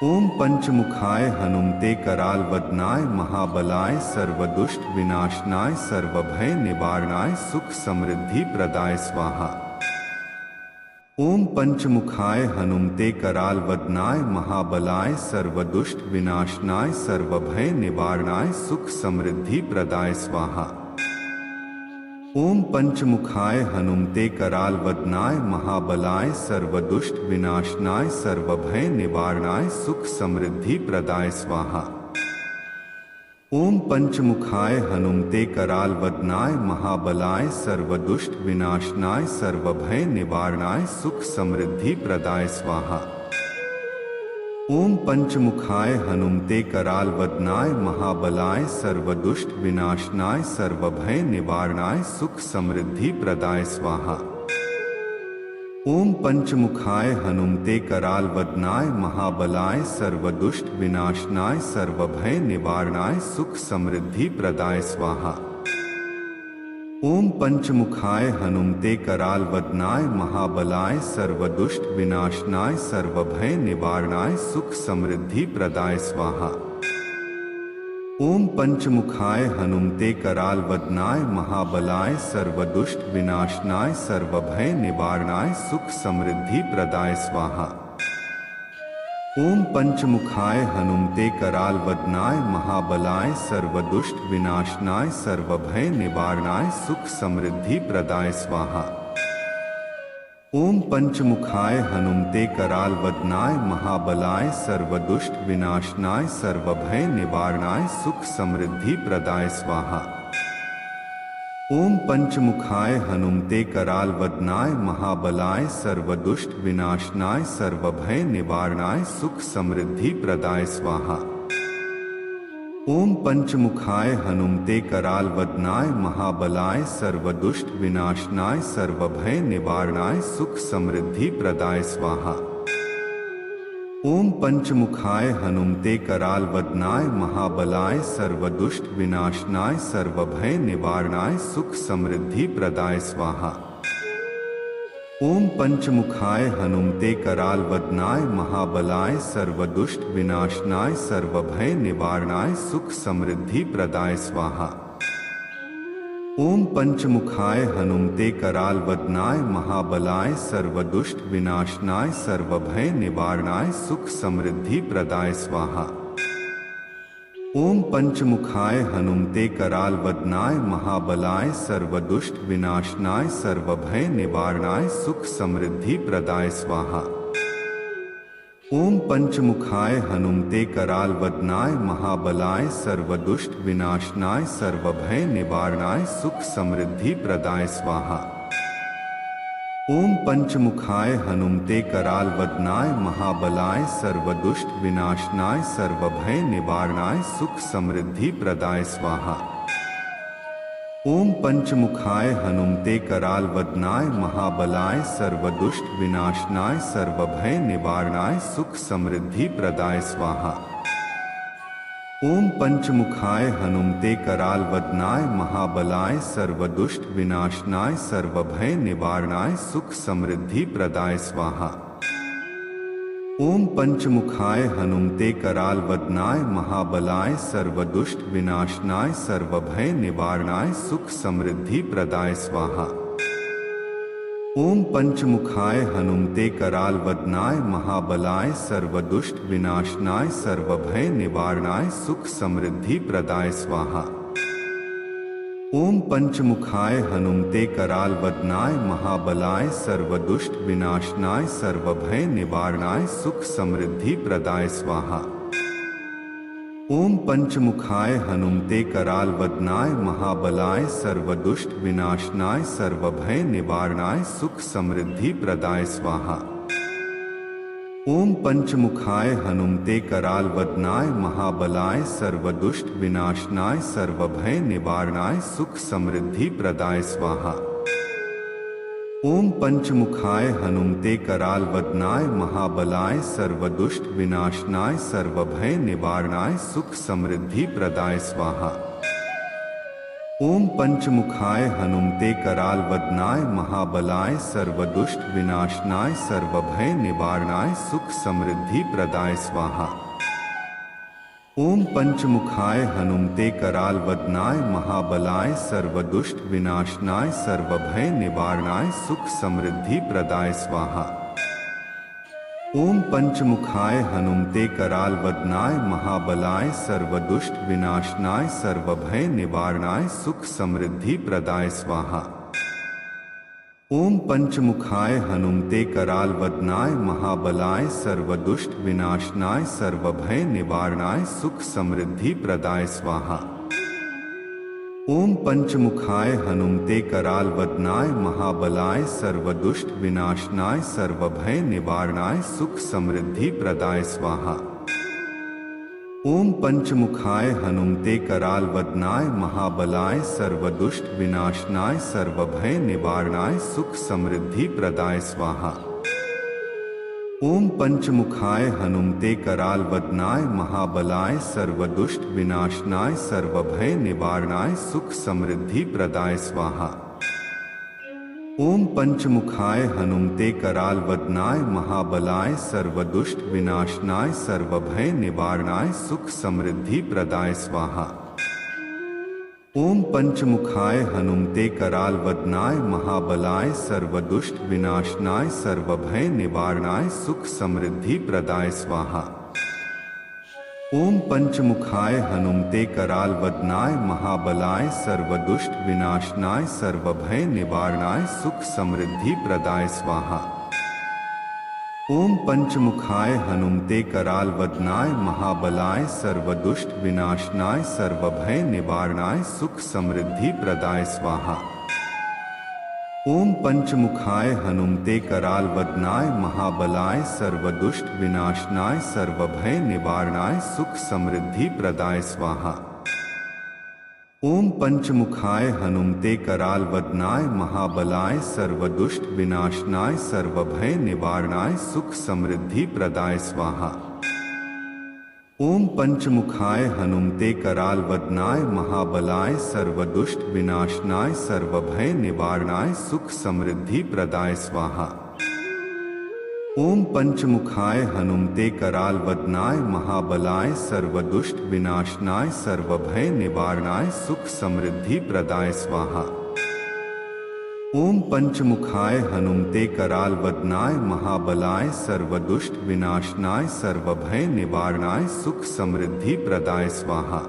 ओम पंचमुखाय हनुमते कराल वदनाय महाबलाय सर्वदुष्ट विनाशनाय सर्वभय निवारणाय सुख समृद्धि प्रदाय स्वाहा। ओम पंचमुखाय हनुमते कराल वदनाय महाबलाय सर्वदुष्ट विनाशनाय सर्वभय निवारणाय सुख समृद्धि प्रदाय स्वाहा। ओम पंचमुखाय हनुमते कराल वदनाय महाबलाय सर्वदुष्ट विनाशनाय सर्वभय निवारणाय सुख समृद्धि प्रदाय स्वाहा। ओम पंचमुखाय हनुमते कराल वदनाय महाबलाय सर्वदुष्ट विनाशनाय सर्वभय निवारणाय सुख समृद्धि प्रदाय स्वाहा। ओम पंचमुखाय हनुमते कराल वदनाय महाबलाय सर्वदुष्ट विनाशनाय सर्वभय निवारणाय सुख समृद्धि प्रदाय स्वाहा। ओम पंचमुखाय हनुमते कराल वदनाय महाबलाय सर्वदुष्ट विनाशनाय सर्वभय निवारणाय सुख समृद्धि प्रदाय स्वाहा। ओम पंचमुखाय हनुमते कराल वदनाय महाबलाय सर्वदुष्ट विनाशनाय सर्वभय निवारणाय सुख समृद्धि प्रदाय स्वाहा। ओम पंचमुखाय हनुमते कराल वदनाय महाबलाय सर्वदुष्ट विनाशनाय सर्वभय निवारणाय सुख समृद्धि प्रदाय स्वाहा। ओम पंचमुखाय हनुमते कराल वदनाय महाबलाय सर्वदुष्ट विनाशनाय सर्वभय निवारणाय सुख समृद्धि प्रदाय स्वाहा। ओम पंचमुखाय हनुमते कराल वदनाय महाबलाय सर्वदुष्ट विनाशनाय सर्वभय निवारणाय सुख समृद्धि प्रदाय स्वाहा। ओम पंचमुखाय हनुमते कराल वदनाय महाबलाय सर्वदुष्ट विनाशनाय सर्वभय निवारणाय सुख समृद्धि प्रदाय स्वाहा। ओम पंचमुखाय हनुमते कराल वदनाय महाबलाय सर्वदुष्ट विनाशनाय सर्वभय निवारणाय सुख समृद्धि प्रदाय स्वाहा। ओम पंचमुखाय हनुमते कराल वदनाय महाबलाय सर्वदुष्ट विनाशनाय सर्वभय निवारणाय सुख समृद्धि प्रदाय स्वाहा। ओम पंचमुखाय हनुमते कराल वदनाय महाबलाय सर्वदुष्ट विनाशनाय सर्वभय निवारणाय सुख समृद्धि प्रदाय स्वाहा। ओम पंचमुखाय हनुमते कराल वदनाय महाबलाय सर्वदुष्ट विनाशनाय सर्वभय निवारणाय सुख समृद्धि प्रदाय स्वाहा। ओम पंचमुखाय हनुमते कराल वदनाय महाबलाय सर्वदुष्ट विनाशनाय सर्वभय निवारणाय सुख समृद्धि प्रदाय स्वाहा। ओम पंचमुखाय हनुमते कराल वदनाय महाबलाय सर्वदुष्ट विनाशनाय सर्वभय निवारणाय सुख समृद्धि प्रदाय स्वाहा। ओम पंचमुखाय हनुमते कराल वदनाय महाबलाय सर्वदुष्ट विनाशनाय सर्वभय निवारणाय सुख समृद्धि प्रदाय स्वाहा। ओम पंचमुखाय हनुमते कराल वदनाय महाबलाय सर्वदुष्ट विनाशनाय सर्वभय निवारणाय सुख समृद्धि प्रदाय स्वाहा। ओम पंचमुखाय हनुमते कराल वदनाय महाबलाय सर्वदुष्ट विनाशनाय सर्वभय निवारणाय सुख समृद्धि प्रदाय स्वाहा। ओम पंचमुखाय हनुमते कराल वदनाय महाबलाय सर्वदुष्ट विनाशनाय सर्वभय निवारणाय सुख समृद्धि प्रदाय स्वाहा। ओम पंचमुखाय हनुमते कराल वदनाय महाबलाय सर्वदुष्ट विनाशनाय सर्वभय निवारणाय सुख समृद्धि प्रदाय स्वाहा। ओम पंचमुखाय हनुमते कराल वदनाय महाबलाय सर्वदुष्ट विनाशनाय सर्वभय निवारणाय सुख समृद्धि प्रदाय स्वाहा। ओम पंचमुखाय हनुमते कराल वदनाय महाबलाय सर्वदुष्ट विनाशनाय सर्वभय निवारणाय सुख समृद्धि प्रदाय स्वाहा। ओम पंचमुखाय हनुमते कराल वदनाय महाबलाय सर्वदुष्ट विनाशनाय सर्वभय निवारणाय सुख समृद्धि प्रदाय स्वाहा। ओम पंचमुखाय हनुमते कराल वदनाय महाबलाय सर्वदुष्ट विनाशनाय सर्वभय निवारणाय सुख समृद्धि प्रदाय स्वाहा। ओम पंचमुखाय हनुमते कराल वदनाय महाबलाय सर्वदुष्ट विनाशनाय सर्वभय निवारणाय सुख समृद्धि प्रदाय स्वाहा। ओम पंचमुखाय हनुमते कराल वदनाय महाबलाय सर्वदुष्ट विनाशनाय सर्वभय निवारणाय सुख समृद्धि प्रदाय स्वाहा। ओम पंचमुखाय हनुमते कराल वदनाय महाबलाय सर्वदुष्ट विनाशनाय सर्वभय निवारणाय सुख समृद्धि प्रदाय स्वाहा। ओम पंचमुखाय हनुमते कराल वदनाय महाबलाय सर्वदुष्ट विनाशनाय सर्वभय निवारणाय सुख समृद्धि प्रदाय स्वाहा। ओम पंचमुखाय हनुमते कराल वदनाय महाबलाय सर्वदुष्ट विनाशनाय सर्वभय निवारणाय सुख समृद्धि प्रदाय स्वाहा। ओम पंचमुखाय हनुमते कराल वदनाय महाबलाय सर्वदुष्ट विनाशनाय सर्वभय निवारणाय सुख समृद्धि प्रदाय स्वाहा। ओम पंचमुखाय हनुमते कराल वदनाय महाबलाय सर्वदुष्ट विनाशनाय सर्वभय निवारणाय सुख समृद्धि प्रदाय स्वाहा। ओम पंचमुखाय हनुमते कराल वदनाय महाबलाय सर्वदुष्ट विनाशनाय सर्वभय निवारणाय सुख समृद्धि प्रदाय स्वाहा। ओम पंचमुखाय हनुमते कराल वदनाय महाबलाय सर्वदुष्ट विनाशनाय सर्वभय निवारणाय सुख समृद्धि प्रदाय स्वाहा। ओम पंचमुखाय हनुमते कराल वदनाय महाबलाय सर्वदुष्ट विनाशनाय सर्वभय निवारणाय सुख समृद्धि प्रदाय स्वाहा। ओम पंचमुखाय हनुमते कराल वदनाय महाबलाय सर्वदुष्ट विनाशनाय सर्वभय निवारणाय सुख समृद्धि प्रदाय स्वाहा। ओम पंचमुखाय हनुमते कराल वदनाय महाबलाय सर्वदुष्ट विनाशनाय सर्वभय निवारणाय सुख समृद्धि प्रदाय स्वाहा। ओम पंचमुखाय हनुमते कराल वदनाय महाबलाय सर्वदुष्ट विनाशनाय सर्वभय निवारणाय सुख समृद्धि प्रदाय स्वाहा। ओम पंचमुखाय हनुमते कराल वदनाय महाबलाय सर्वदुष्ट विनाशनाय सर्वभय निवारणाय सुख समृद्धि प्रदाय स्वाहा। ओम पंचमुखाय हनुमते कराल वदनाय महाबलाय सर्वदुष्ट विनाशनाय सर्वभय निवारणाय सुख समृद्धि प्रदाय स्वाहा। ओम पंचमुखाय हनुमते कराल वदनाय महाबलाय सर्वदुष्ट विनाशनाय सर्वभय निवारणाय सुख समृद्धि प्रदाय स्वाहा।